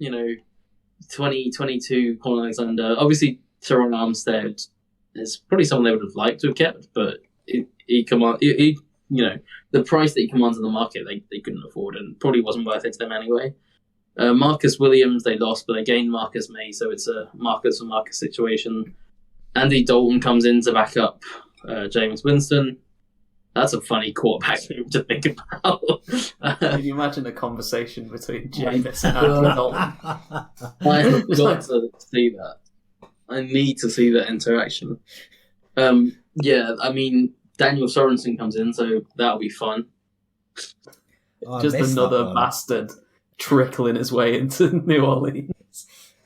2022 Colin Alexander. Obviously, Teron Armstead is probably someone they would have liked to have kept, but the price that he commands in the market, they couldn't afford, and probably wasn't worth it to them anyway. Marcus Williams, they lost, but they gained Marcus May, so it's a Marcus for Marcus situation. Andy Dalton comes in to back up Jameis Winston. That's a funny quarterback move to think about. Can you imagine a conversation between Jameis and Andy Dalton? I have got to see that. I need to see that interaction. Daniel Sorensen comes in, so that'll be fun. Just another bastard trickling his way into New Orleans.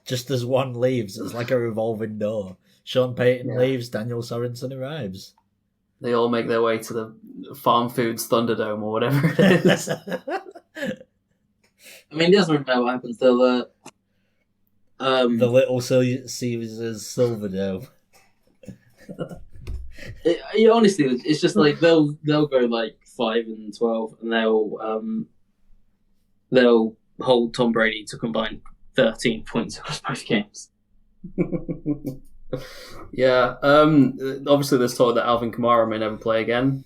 Just as one leaves, it's like a revolving door. Sean Payton leaves, Daniel Sorensen arrives. They all make their way to the Farm Foods Thunderdome or whatever it is. It doesn't matter what happens. They'll the Little Caesars Silverdome. Honestly, it's just like they'll go like 5-12, and they'll hold Tom Brady to combine 13 points across both games. Yeah. Obviously, there's talk that Alvin Kamara may never play again.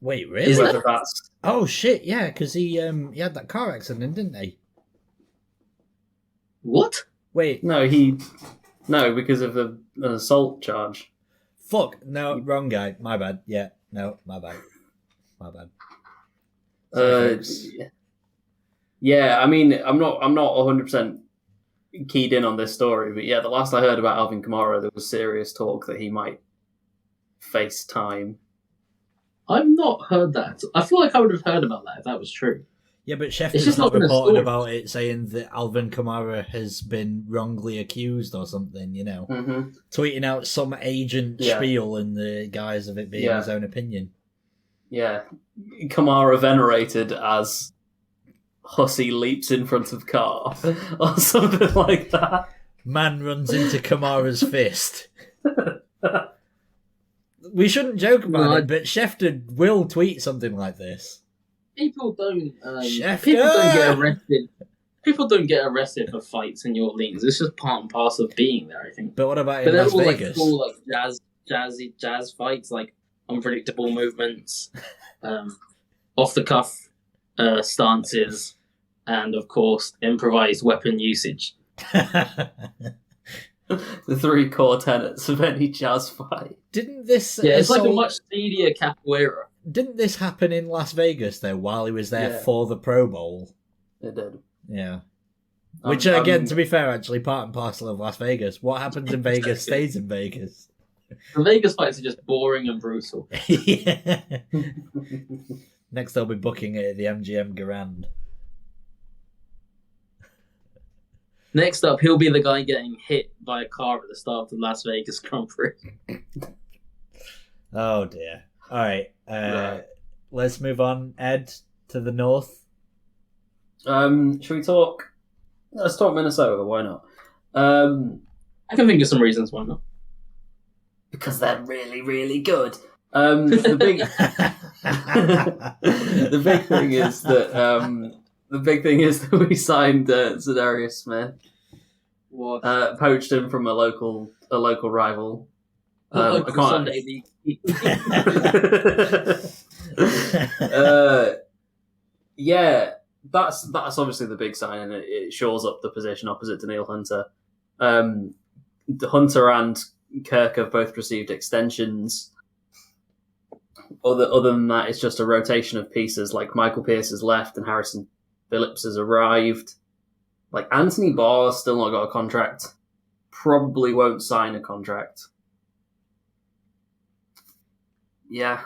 Wait, really? Whether that's... Oh shit! Yeah, because he had that car accident, didn't he? What? Wait, No, because of an assault charge. fuck! No, wrong guy. My bad. Yeah, no, my bad. Uh, Yeah, I mean, I'm not 100% keyed in on this story, but yeah, the last I heard about Alvin Kamara, there was serious talk that he might face time. I've not heard that. I feel like I would have heard about that if that was true. Yeah, but It's Schefter's just not not been a reported story. about it, saying that Alvin Kamara has been wrongly accused or something, you know. Mm-hmm. Tweeting out some agent Yeah. spiel in the guise of it being Yeah. his own opinion. Yeah, Kamara venerated as Hussey leaps in front of car or something like that. Man runs into Kamara's fist. We shouldn't joke about it, but Schefter will tweet something like this. People don't. Schefter! People don't get arrested. People don't get arrested for fights in New Orleans. It's just part and parcel of being there, I think. But what about But in they're Las all like Vegas? cool, like jazz fights, like unpredictable movements, off the cuff stances, and of course improvised weapon usage. The three core tenets of any jazz fight. Didn't this Yeah, it's like a assault- much seedier capoeira. Didn't this happen in Las Vegas though? While he was there Yeah. for the Pro Bowl, It did. yeah. Which again, I'm- to be fair, actually part and parcel of Las Vegas. What happens in Vegas stays in Vegas. The Vegas fights are just boring and brutal. Yeah. Next, they'll be booking it at the MGM Grand. Next up, he'll be the guy getting hit by a car at the start of the Las Vegas Grand Prix. Oh dear. All right. Right. Let's move on. Ed, to the north. Should we talk? Let's talk Minnesota. Why not? I can think of some reasons why not. Because they're really, really good. The big, the big thing is that we signed Zadarius Smith, What? poached him from a local rival. Local I can't. Sunday league. Yeah, that's obviously the big sign, and it shores up the position opposite Daniil Hunter. The Hunter and Kirk have both received extensions. Other than that, it's just a rotation of pieces. Like Michael Pierce has left and Harrison Phillips has arrived. Like Anthony Barr's still not got a contract. Probably won't sign a contract. Yeah,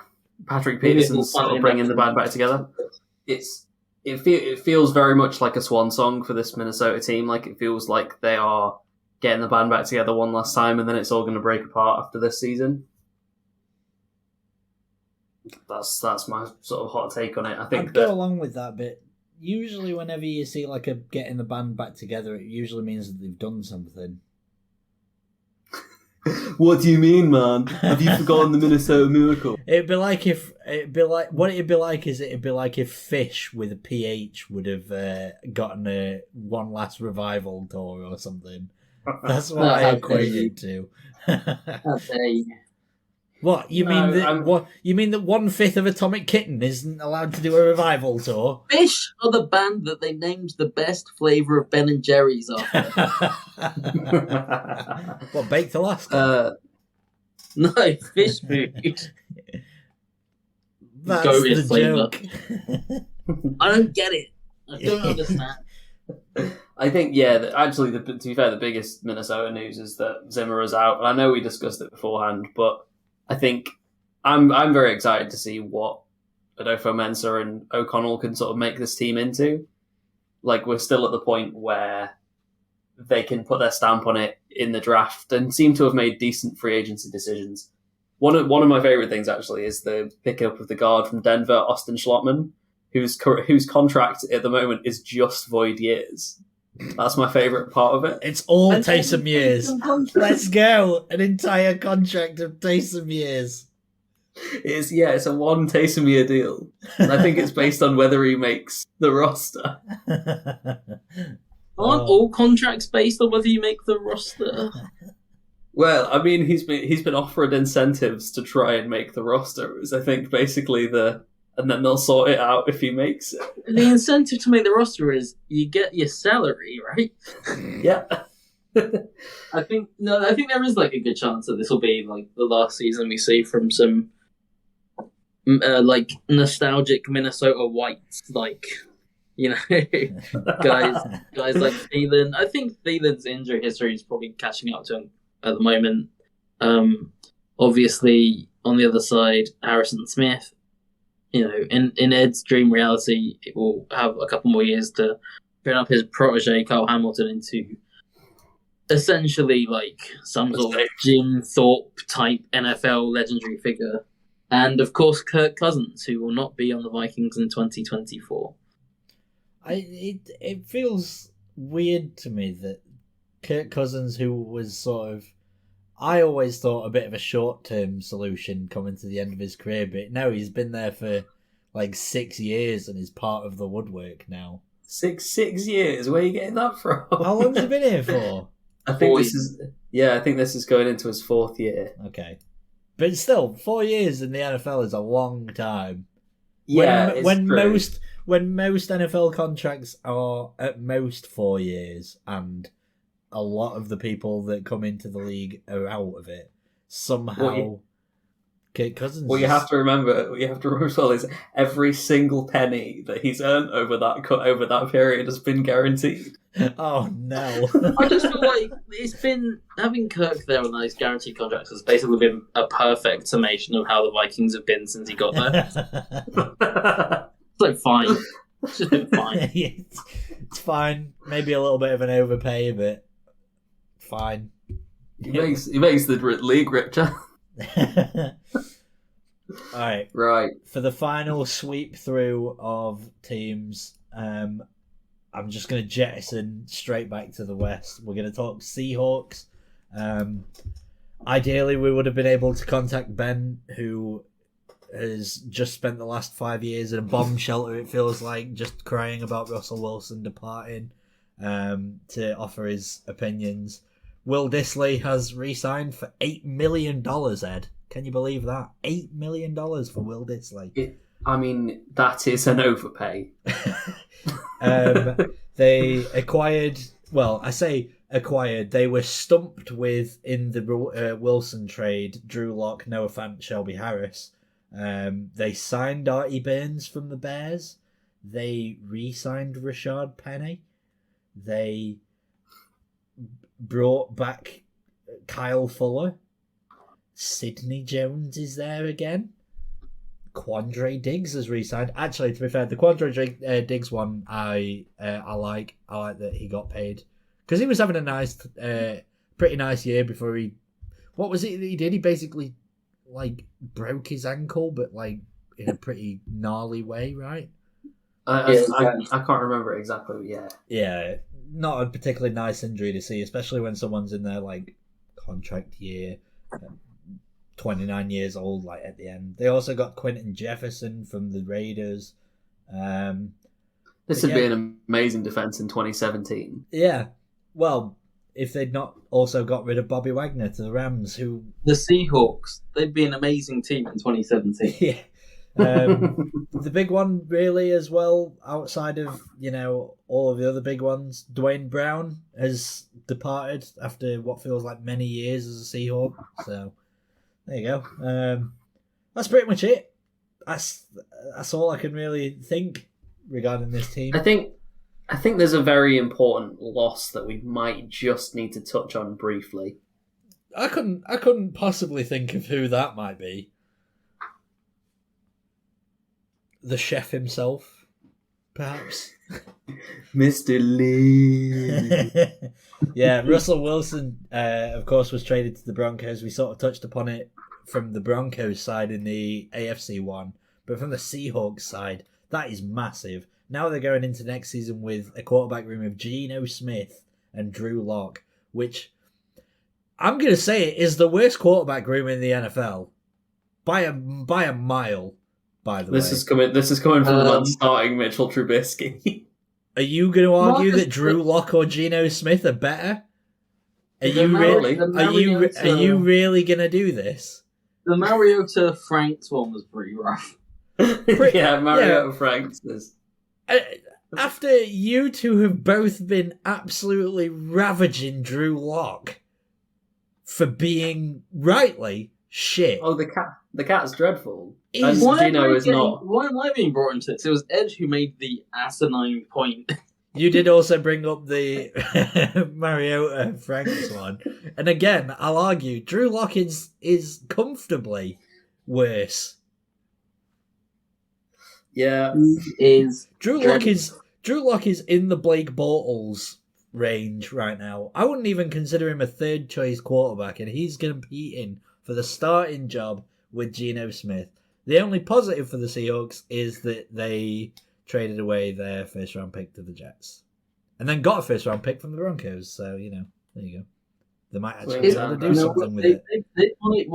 Patrick Peterson's sort of bringing the band back together. It feels very much like a swan song for this Minnesota team. Like it feels like they are getting the band back together one last time, and then it's all going to break apart after this season. That's my sort of hot take on it. I think I'd go along with that bit. Usually, whenever you see like a getting the band back together, it usually means that they've done something. What do you mean, man? Have you forgotten the Minnesota Miracle? It'd be like if Fish with a PH would have gotten a one last revival tour or something. That's what I equate it to. Okay. What you No, mean? That I'm- what you mean that 1/5 of Atomic Kitten isn't allowed to do a revival tour? Fish are the band that they named the best flavour of Ben and Jerry's after. What, Baked Alaska? No, fish food. That's goated the flavour. joke. I don't get it. I don't understand. I think, yeah, actually, to be fair, the biggest Minnesota news is that Zimmer is out. And I know we discussed it beforehand, but I think I'm very excited to see what Adolfo Mensah and O'Connell can sort of make this team into. Like, we're still at the point where they can put their stamp on it in the draft and seem to have made decent free agency decisions. One of my favourite things, actually, is the pickup of the guard from Denver, Austin Schlottmann, whose contract at the moment is just void years. That's my favourite part of it. It's all Taysom years. Let's go! An entire contract of Taysom years. It's a one Taysom year deal. And I think it's based on whether he makes the roster. Aren't all contracts based on whether you make the roster? Well, I mean, he's been offered incentives to try and make the roster. Is I think basically and then they'll sort it out if he makes it. The incentive to make the roster is you get your salary, right? Yeah. I think there is like a good chance that this will be like the last season we see from some like nostalgic Minnesota Whites, like You know, guys like Thielen. I think Thielen's injury history is probably catching up to him at the moment. Obviously, on the other side, Harrison Smith. You know, in Ed's dream reality, it will have a couple more years to train up his protege, Kyle Hamilton, into essentially like some sort of Jim Thorpe type NFL legendary figure. And of course, Kirk Cousins, who will not be on the Vikings in 2024. It feels weird to me that Kirk Cousins, who was sort of, I always thought a bit of a short-term solution coming to the end of his career, but no, he's been there for like 6 years and is part of the woodwork now. 6 years? Where are you getting that from? How long has he been here for? I think this is going into his 4th year. Okay. But still, 4 years in the NFL is a long time. Yeah, when most NFL contracts are at most 4 years, and a lot of the people that come into the league are out of it, somehow Kirk Cousins. What you have to remember as well is every single penny that he's earned over that period has been guaranteed. Oh no! I just feel like it's been having Kirk there on those guaranteed contracts has basically been a perfect summation of how the Vikings have been since he got there. It's like fine, it's just been fine. It's fine. Maybe a little bit of an overpay, but fine. He makes the league richer. All right. For the final sweep through of teams, I'm just going to jettison straight back to the West. We're going to talk Seahawks. Ideally, we would have been able to contact Ben, who has just spent the last 5 years in a bomb shelter, it feels like, just crying about Russell Wilson departing, to offer his opinions. Will Dissly has re-signed for $8 million, Ed. Can you believe that? $8 million for Will Dissly. I mean, that is an overpay. They acquired... Well, I say acquired. They were stumped with, in the Wilson trade, Drew Lock, Noah Fant, Shelby Harris. They signed Artie Burns from the Bears. They re-signed Rashad Penny. They brought back Kyle Fuller. Sidney Jones is there again. Quandre Diggs has re-signed. Actually, to be fair, the Quandre Diggs one I like. I like that he got paid because he was having a pretty nice year before he. What was it that he did? He basically like broke his ankle, but like in a pretty gnarly way, right? I can't remember exactly. Yeah, not a particularly nice injury to see, especially when someone's in their like contract year. 29 years old, like at the end. They also got Quentin Jefferson from the Raiders. This would be an amazing defense in 2017. Yeah. Well, if they'd not also got rid of Bobby Wagner to the Rams, who... The Seahawks, they'd be an amazing team in 2017. Yeah. The big one, really, as well, outside of, all of the other big ones, Dwayne Brown has departed after what feels like many years as a Seahawk. So, there you go. That's pretty much it. That's all I can really think regarding this team. I think there's a very important loss that we might just need to touch on briefly. I couldn't possibly think of who that might be. The chef himself, perhaps. Mr. Lee. Yeah, Russell Wilson, of course, was traded to the Broncos. We sort of touched upon it from the Broncos side in the AFC one. But from the Seahawks side, that is massive. Now they're going into next season with a quarterback room of Geno Smith and Drew Lock, which I'm going to say it is the worst quarterback room in the NFL. By a mile. By the way, this is coming from the man starting Mitchell Trubisky. Are you going to argue that Drew Lock or Geno Smith are better? Are you really going to do this? The Mariota Franks one was pretty rough. Mariota Franks is. After you two have both been absolutely ravaging Drew Lock for being rightly shit. Oh, The cat's dreadful. Is- And Gino is not. Why am I being brought into this? It was Edge who made the asinine point. You did also bring up the Mariota Franks one. And again, I'll argue, Drew Lock is comfortably worse. Yeah. Is Drew Lock is in the Blake Bortles range right now. I wouldn't even consider him a third choice quarterback, and he's competing for the starting job with Geno Smith. The only positive for the Seahawks is that they traded away their first round pick to the Jets. And then got a first round pick from the Broncos. So, there you go. They might actually be able to do something with it. They might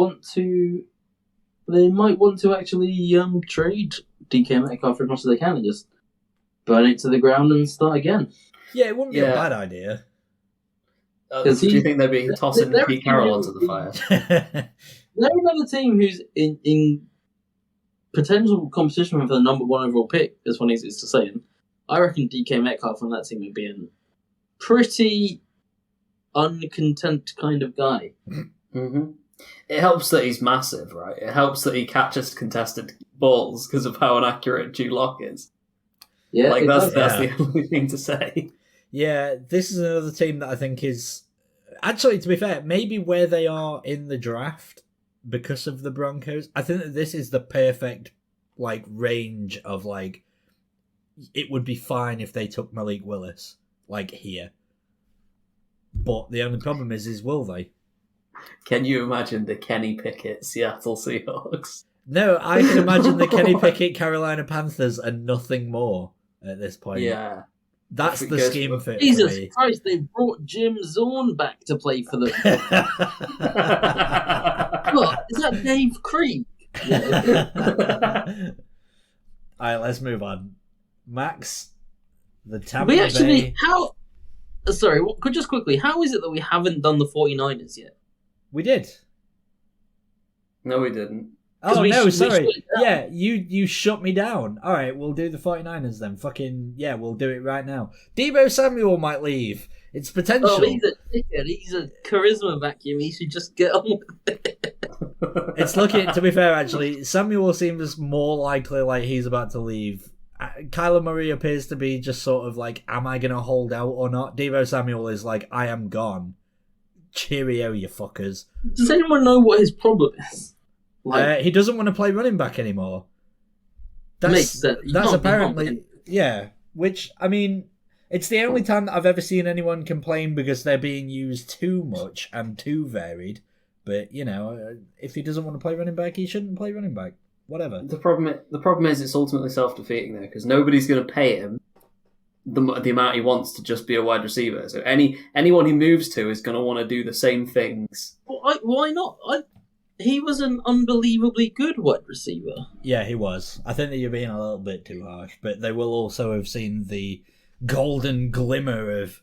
want to actually trade DK Metcalf as much as they can and just burn it to the ground and start again. Yeah, it wouldn't be a bad idea. Do you think they'd be tossing Pete Carroll onto the fire? They're another team who's in potential competition for the number one overall pick, as funny as it's to say. I reckon DK Metcalf on that team would be a pretty uncontent kind of guy. Mm-hmm. It helps that he's massive, right? It helps that he catches contested balls because of how inaccurate Drew Lock is. Yeah, that's the only thing to say. Yeah, this is another team that I think is... Actually, to be fair, maybe where they are in the draft because of the Broncos, I think that this is the perfect range of it would be fine if they took Malik Willis here. But the only problem is will they? Can you imagine the Kenny Pickett Seattle Seahawks? No, I can imagine the Kenny Pickett Carolina Panthers and nothing more at this point. Yeah. That's the scheme fit. Jesus Christ, they brought Jim Zorn back to play for them. What? Is that Dave Creek? Yeah. Alright, let's move on. Max, the Tampa Bay... Sorry, just quickly, how is it that we haven't done the 49ers yet? We did. No, we didn't. Oh, no, sorry. Yeah, you shut me down. All right, we'll do the 49ers then. We'll do it right now. Deebo Samuel might leave. It's potential. Oh, he's a dickhead. He's a charisma vacuum. He should just get on with it. It's looking, to be fair, actually, Samuel seems more likely he's about to leave. Kyler Murray appears to be just sort of am I going to hold out or not? Deebo Samuel is I am gone. Cheerio, you fuckers. Does anyone know what his problem is? He doesn't want to play running back anymore. That's apparently... Yeah, which, I mean, it's the only time that I've ever seen anyone complain because they're being used too much and too varied. But, if he doesn't want to play running back, he shouldn't play running back. Whatever. The problem is it's ultimately self-defeating there because nobody's going to pay him the amount he wants to just be a wide receiver. So anyone he moves to is going to want to do the same things. Why not? He was an unbelievably good wide receiver. Yeah, he was. I think that you're being a little bit too harsh, but they will also have seen the golden glimmer of,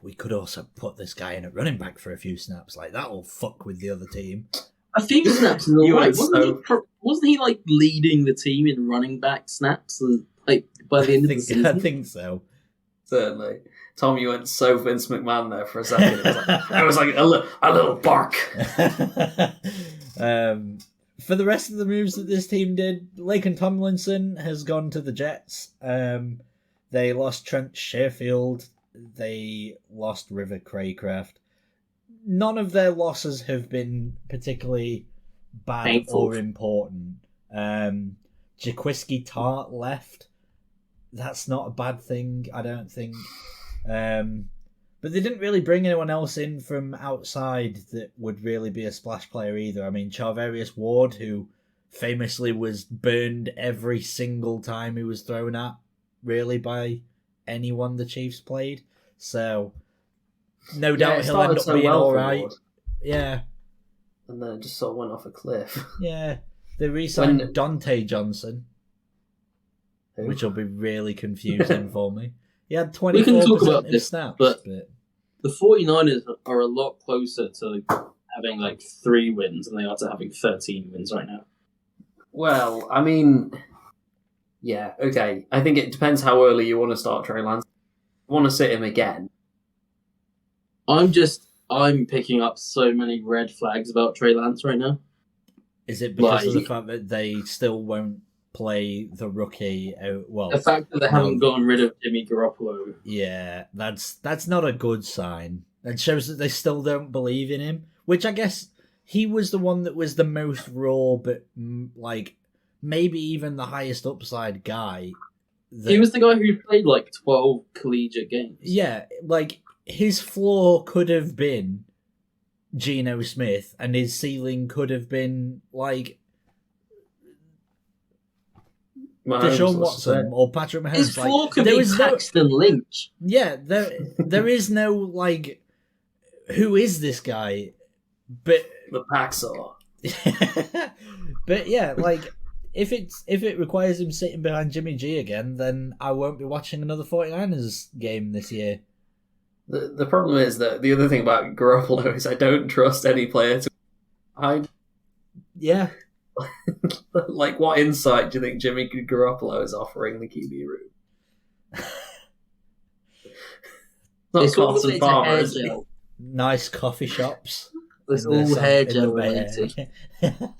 we could also put this guy in at running back for a few snaps. That'll fuck with the other team. A few snaps in the way. Wasn't he leading the team in running back snaps by the end of the season? I think so. Certainly. Tom, you went so Vince McMahon there for a second. It was like a little bark. For the rest of the moves that this team did, Laken Tomlinson has gone to the Jets. They lost Trent Sherfield. They lost River Craycraft. None of their losses have been particularly bad or important. Jaquiski Tart left. That's not a bad thing, I don't think. But they didn't really bring anyone else in from outside that would really be a splash player either. I mean, Charvarius Ward, who famously was burned every single time he was thrown at, really, by anyone the Chiefs played. So, no doubt he'll end up being alright. Yeah. And then it just sort of went off a cliff. Yeah. They re-signed Dante Johnson, which will be really confusing for me. He had 24% of snaps. But the 49ers are a lot closer to having 3 wins than they are to having 13 wins right now. Well, I mean, yeah, okay. I think it depends how early you want to start Trey Lance. You want to sit him again. I'm picking up so many red flags about Trey Lance right now. Is it because of the Like- fact that they still won't play the rookie? Well, The fact that they haven't gotten rid of Jimmy Garoppolo. yeah, that's not a good sign. That shows that they still don't believe in him. Which I guess he was the one that was the most raw, but like maybe even the highest upside guy. He was the guy who played like 12 collegiate games. Yeah, like his floor could have been Geno Smith, and his ceiling could have been like Deshaun Watson or Patrick Mahomes. His floor could there be was no- Paxton Lynch. Yeah, there is no like, who is this guy? But The Paxor. but yeah, like if it requires him sitting behind Jimmy G again, then I won't be watching another 49ers game this year. The problem is that the other thing about Garoppolo is I don't trust any player to. Yeah, Like, what insight do you think Jimmy Garoppolo is offering the QB room? Not It's all Carson it's a Palmer, hair is it? gel. nice coffee shops. It's in the all sun- hair in the gel Bay related. Area.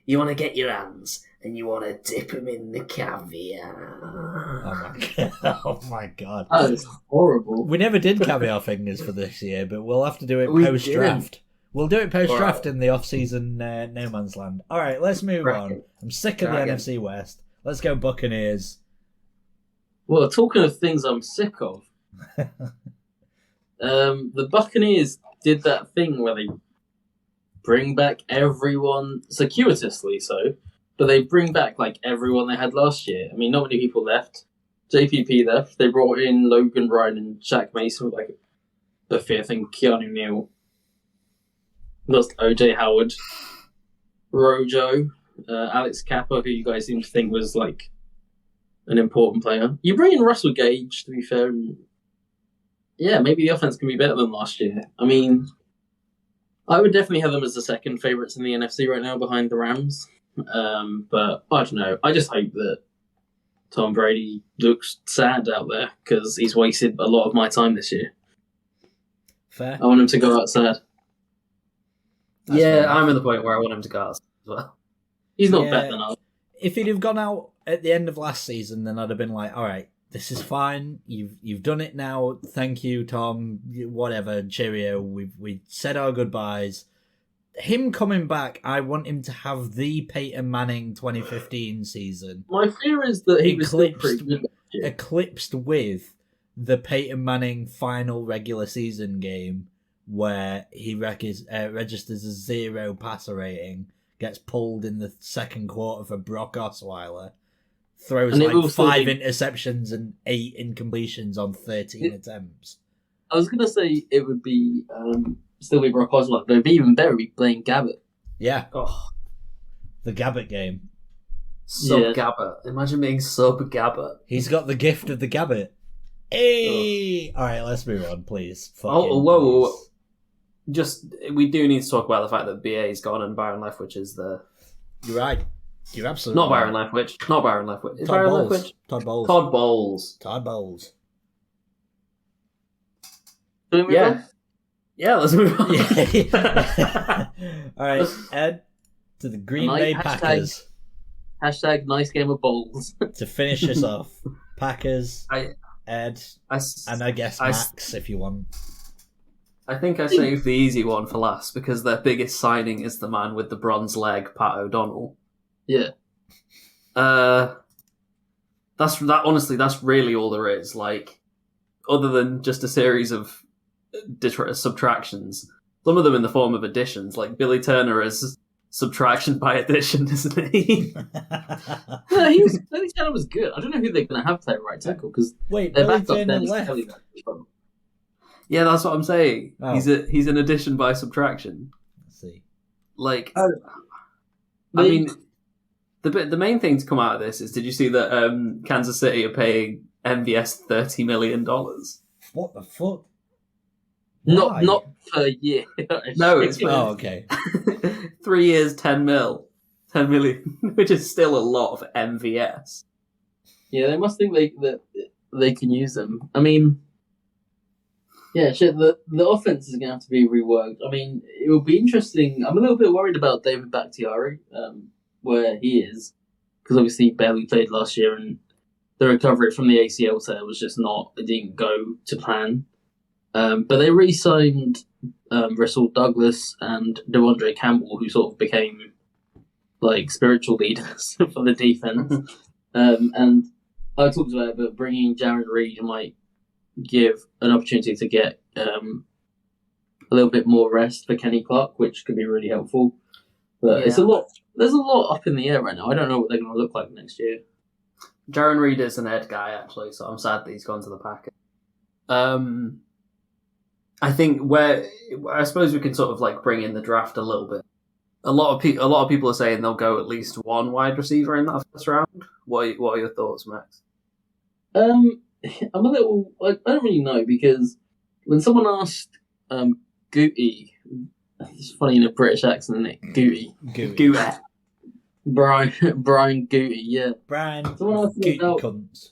You wanna get your hands and you wanna dip them in the caviar. Oh my god! Oh my god! That is horrible. We never did caviar fingers for this year, but we'll have to do it We post draft. We'll do it post draft Alright. in the off season no man's land. All right, let's move on. I'm sick of the Dragon. NFC West. Let's go Buccaneers. Well, talking of things I'm sick of, the Buccaneers did that thing where they bring back everyone, circuitously so, but they bring back like everyone they had last year. I mean, not many people left. JPP left. They brought in Logan Ryan and Shaq Mason, like the fifth, and Keanu Neal. Lost OJ Howard, Rojo, Alex Kappa, who you guys seem to think was like an important player. You bring in Russell Gage, to be fair, and yeah, maybe the offense can be better than last year. I mean, I would definitely have them as the second favourites in the NFC right now behind the Rams. But I don't know. I just hope that Tom Brady looks sad out there because he's wasted a lot of my time this year. Fair. I want him to go out sad. That's Yeah, fair. I'm at the point where I want him to go out as well. He's not Yeah. better than us. If he'd have gone out at the end of last season, then I'd have been like, all right, this is fine. You've done it now. Thank you, Tom. Whatever, cheerio. We said our goodbyes. Him coming back, I want him to have the Peyton Manning 2015 season My fear is that he was still Eclipsed. pretty good last year. eclipsed with the Peyton Manning final regular season game where he registers a 0 passer rating, gets pulled in the second quarter for Brock Osweiler, throws And it will like still 5 be- interceptions and 8 incompletions on 13 attempts. I was going to say it would be still be Brock Osweiler, but it'd be even better if he playing Gabbett. Yeah, Oh, the Gabbett game. sub Yeah. Gabbert. Imagine being sub Gabbert. He's got the gift of the Gabbett. Hey! Alright, let's move on, please. Oh, whoa. Please. Just, we do need to talk about the fact that BA's gone and Byron Leftwich is the... You're right. You're absolutely Not Byron right. Leftwich. Not Byron Leftwich. Is Todd Byron Bowles. Leftwich? Todd Bowles. Todd Bowles. Todd Bowles. Can we move Yeah. on? Yeah, let's move on. Yeah. All right, Ed, to the Green Nice Bay hashtag. Packers Hashtag nice game of bowls. to finish us off. Packers, Ed, and I guess I- Max if you want. I think I saved the easy one for last because their biggest signing is the man with the bronze leg, Pat O'Donnell. Yeah. Honestly, that's really all there is. Like, other than just a series of subtractions, some of them in the form of additions. Like Billy Turner is subtraction by addition, isn't he? Yeah, Billy Turner was good. I don't know who they're going to have play right tackle because Wait, their Billy backup Turner Dennis left. Kelly. Yeah, that's what I'm saying. Oh. He's an addition by subtraction. Let's see. Like, Oh. I mean, the main thing to come out of this is: did you see that Kansas City are paying MVS $30 million? What the fuck? Not Why? not per year. No, it's for- Oh, okay. 3 years, 10 million, which is still a lot of MVS. Yeah, they must think that they can use them. I mean, Yeah, shit. The offense is going to have to be reworked. I mean, it will be interesting. I'm a little bit worried about David Bakhtiari, where he is, because obviously he barely played last year, and the recovery from the ACL tear was just not. It didn't go to plan. But they re-signed Russell Douglas and Devondre Campbell, who sort of became like spiritual leaders for the defense. And I talked about it, but bringing Jaron Reed might give an opportunity to get a little bit more rest for Kenny Clark, which could be really helpful. But it's a lot. There's a lot up in the air right now. I don't know what they're going to look like next year. Jaron Reed is an Ed guy, actually, so I'm sad that he's gone to the Packers. I think I suppose we can sort of like bring in the draft a little bit. A lot of people are saying they'll go at least one wide receiver in that first round. What are your thoughts, Max? I'm a little. I don't really know, because when someone asked Gooty, it's funny in a British accent, isn't it? Gooty. Brian Gooty, yeah. Brian Someone asked him Gooty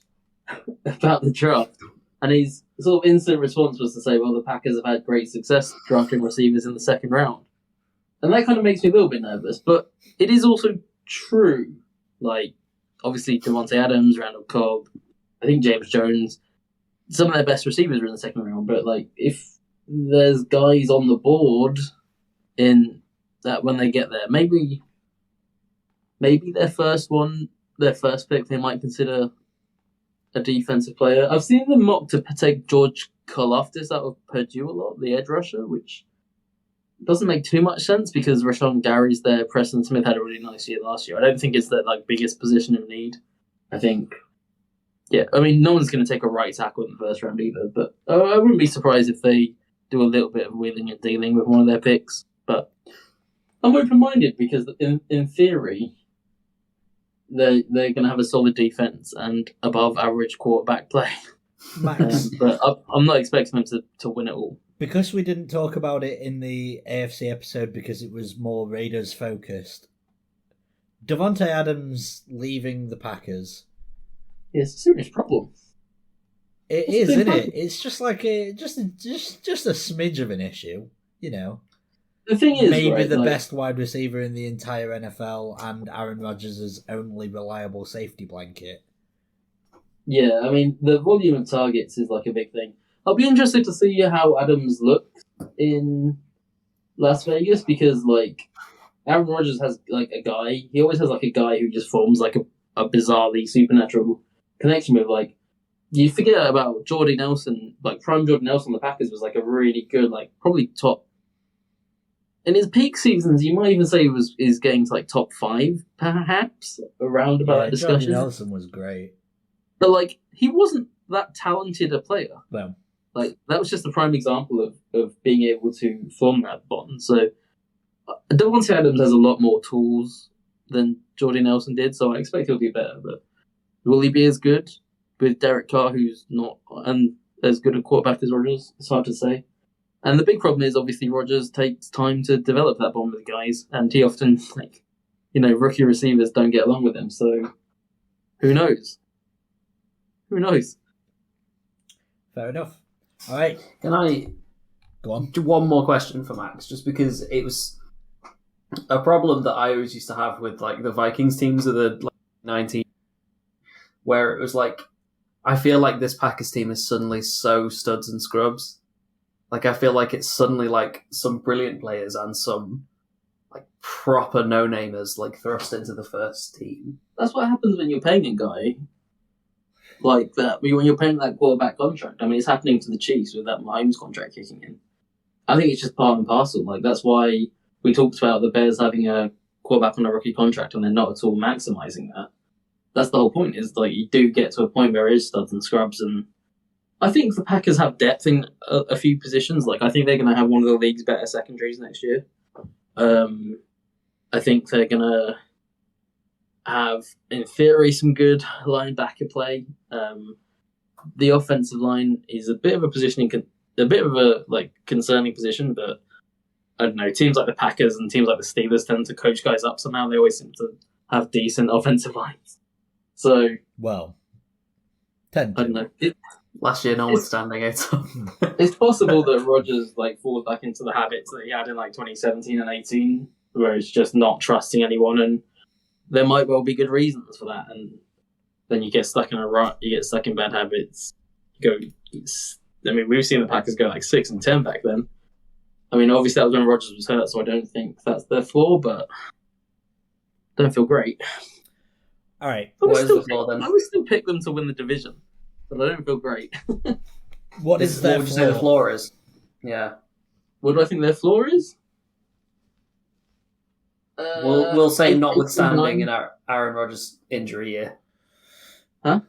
about the draft, and his sort of instant response was to say, well, the Packers have had great success drafting receivers in the second round. And that kind of makes me a little bit nervous, but it is also true. Like, obviously, Devontae Adams, Roundup Cobb, I think James Jones, some of their best receivers are in the second round, but like, if there's guys on the board in that when they get there, maybe their first pick, they might consider a defensive player. I've seen them mock to take George Karlaftis out of Purdue a lot, the edge rusher, which doesn't make too much sense because Rashawn Gary's there. Preston Smith had a really nice year last year. I don't think it's their like biggest position of need. I think, yeah, I mean, no one's going to take a right tackle in the first round either, but I wouldn't be surprised if they do a little bit of wheeling and dealing with one of their picks. But I'm open-minded because in theory, they're going to have a solid defense and above-average quarterback play. Max, but I'm not expecting them to win it all. Because we didn't talk about it in the AFC episode because it was more Raiders focused. Devontae Adams leaving the Packers. Yeah, it's a serious problem. It is, isn't it? It's just like just a smidge of an issue, you know. The thing is, maybe right, the like, best wide receiver in the entire NFL and Aaron Rodgers' only reliable safety blanket. Yeah, I mean, the volume of targets is like a big thing. I'll be interested to see how Adams looks in Las Vegas because, like, Aaron Rodgers has, like, a guy. He always has, like, a guy who just forms, like, a bizarrely supernatural connection with, like, you forget about Jordy Nelson. Like, prime Jordy Nelson on the Packers was, like, a really good, like, probably top. In his peak seasons, you might even say is getting to, like, top 5, perhaps, around about that discussion. Jordy Nelson was great. But, like, he wasn't that talented a player. Well, like, that was just a prime example of being able to form that bond. So, Devontae Adams has a lot more tools than Jordy Nelson did, so I expect he'll do better. But will he be as good with Derek Carr, who's not and as good a quarterback as Rodgers? It's hard to say. And the big problem is, obviously, Rodgers takes time to develop that bond with guys, and he often, like, you know, rookie receivers don't get along with him, so who knows? Who knows? Fair enough. All right. Can I go on? One more question for Max, just because it was a problem that I always used to have with like the Vikings teams of the 19, where it was like I feel like this Packers team is suddenly so studs and scrubs. Like I feel like it's suddenly like some brilliant players and some like proper no-namers like thrust into the first team. That's what happens when you're paying a guy like that. When you're paying that quarterback contract, I mean, it's happening to the Chiefs with that Mahomes contract kicking in. I think it's just part and parcel. Like, that's why we talked about the Bears having a quarterback on a rookie contract and they're not at all maximizing that. That's the whole point, is like you do get to a point where it is studs and scrubs. And I think the Packers have depth in a few positions. Like, I think they're going to have one of the league's better secondaries next year. I think they're going to have, in theory, some good linebacker play. The offensive line is a bit of a positioning, a bit of a like concerning position, but I don't know. Teams like the Packers and teams like the Steelers tend to coach guys up somehow. They always seem to have decent offensive lines. So, well, tend to. I don't know. Last year, notwithstanding it. It's possible that Rodgers falls back into the habits that he had in 2017 and 18, where he's just not trusting anyone, and there might well be good reasons for that. And then you get stuck in a rut, you get stuck in bad habits. We've seen the Packers go 6-10 back then. Obviously that was when Rodgers was hurt, so I don't think that's their flaw, but don't feel great. All right. What is the flaw then? I would still pick them to win the division, but I don't feel great. What would you say the flaw is? Yeah. What do I think their flaw is? We'll say notwithstanding in our Aaron Rodgers injury year. Huh?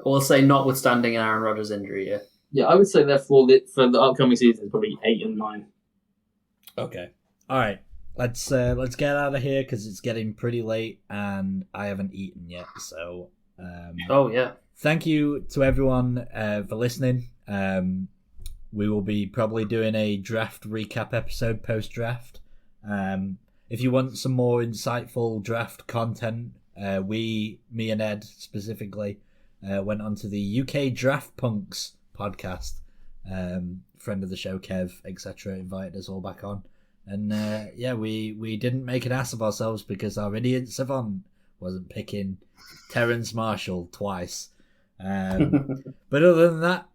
We'll say notwithstanding in Aaron Rodgers injury year. Yeah, I would say their flaw for the upcoming season is probably 8 and 9. Okay. All right. Let's get out of here because it's getting pretty late and I haven't eaten yet. So. Oh yeah. Thank you to everyone for listening. We will be probably doing a draft recap episode post-draft. If you want some more insightful draft content, me and Ed specifically, went onto the UK Draft Punks podcast. Friend of the show, Kev, etc., invited us all back on. And we didn't make an ass of ourselves because our idiot savant wasn't picking Terrence Marshall twice. But other than that,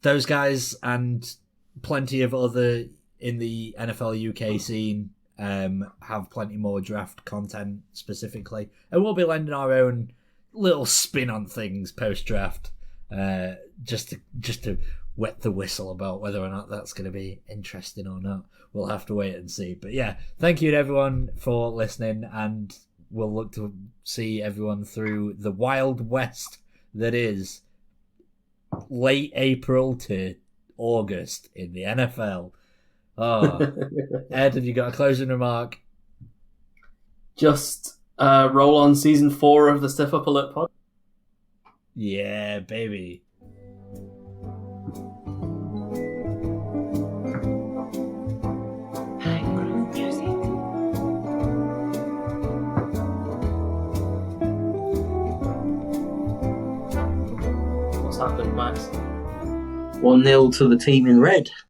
those guys and plenty of other in the NFL UK scene have plenty more draft content specifically, and we'll be lending our own little spin on things post draft, just to wet the whistle about whether or not that's going to be interesting or not. We'll have to wait and see. But yeah, thank you to everyone for listening, and we'll look to see everyone through the wild west that is late April to August in the NFL. Oh, Ed, have you got a closing remark? Just roll on season 4 of the Stiff Upper Lip Pod. Yeah, baby. What's happened, Max? 1-0 to the team in red.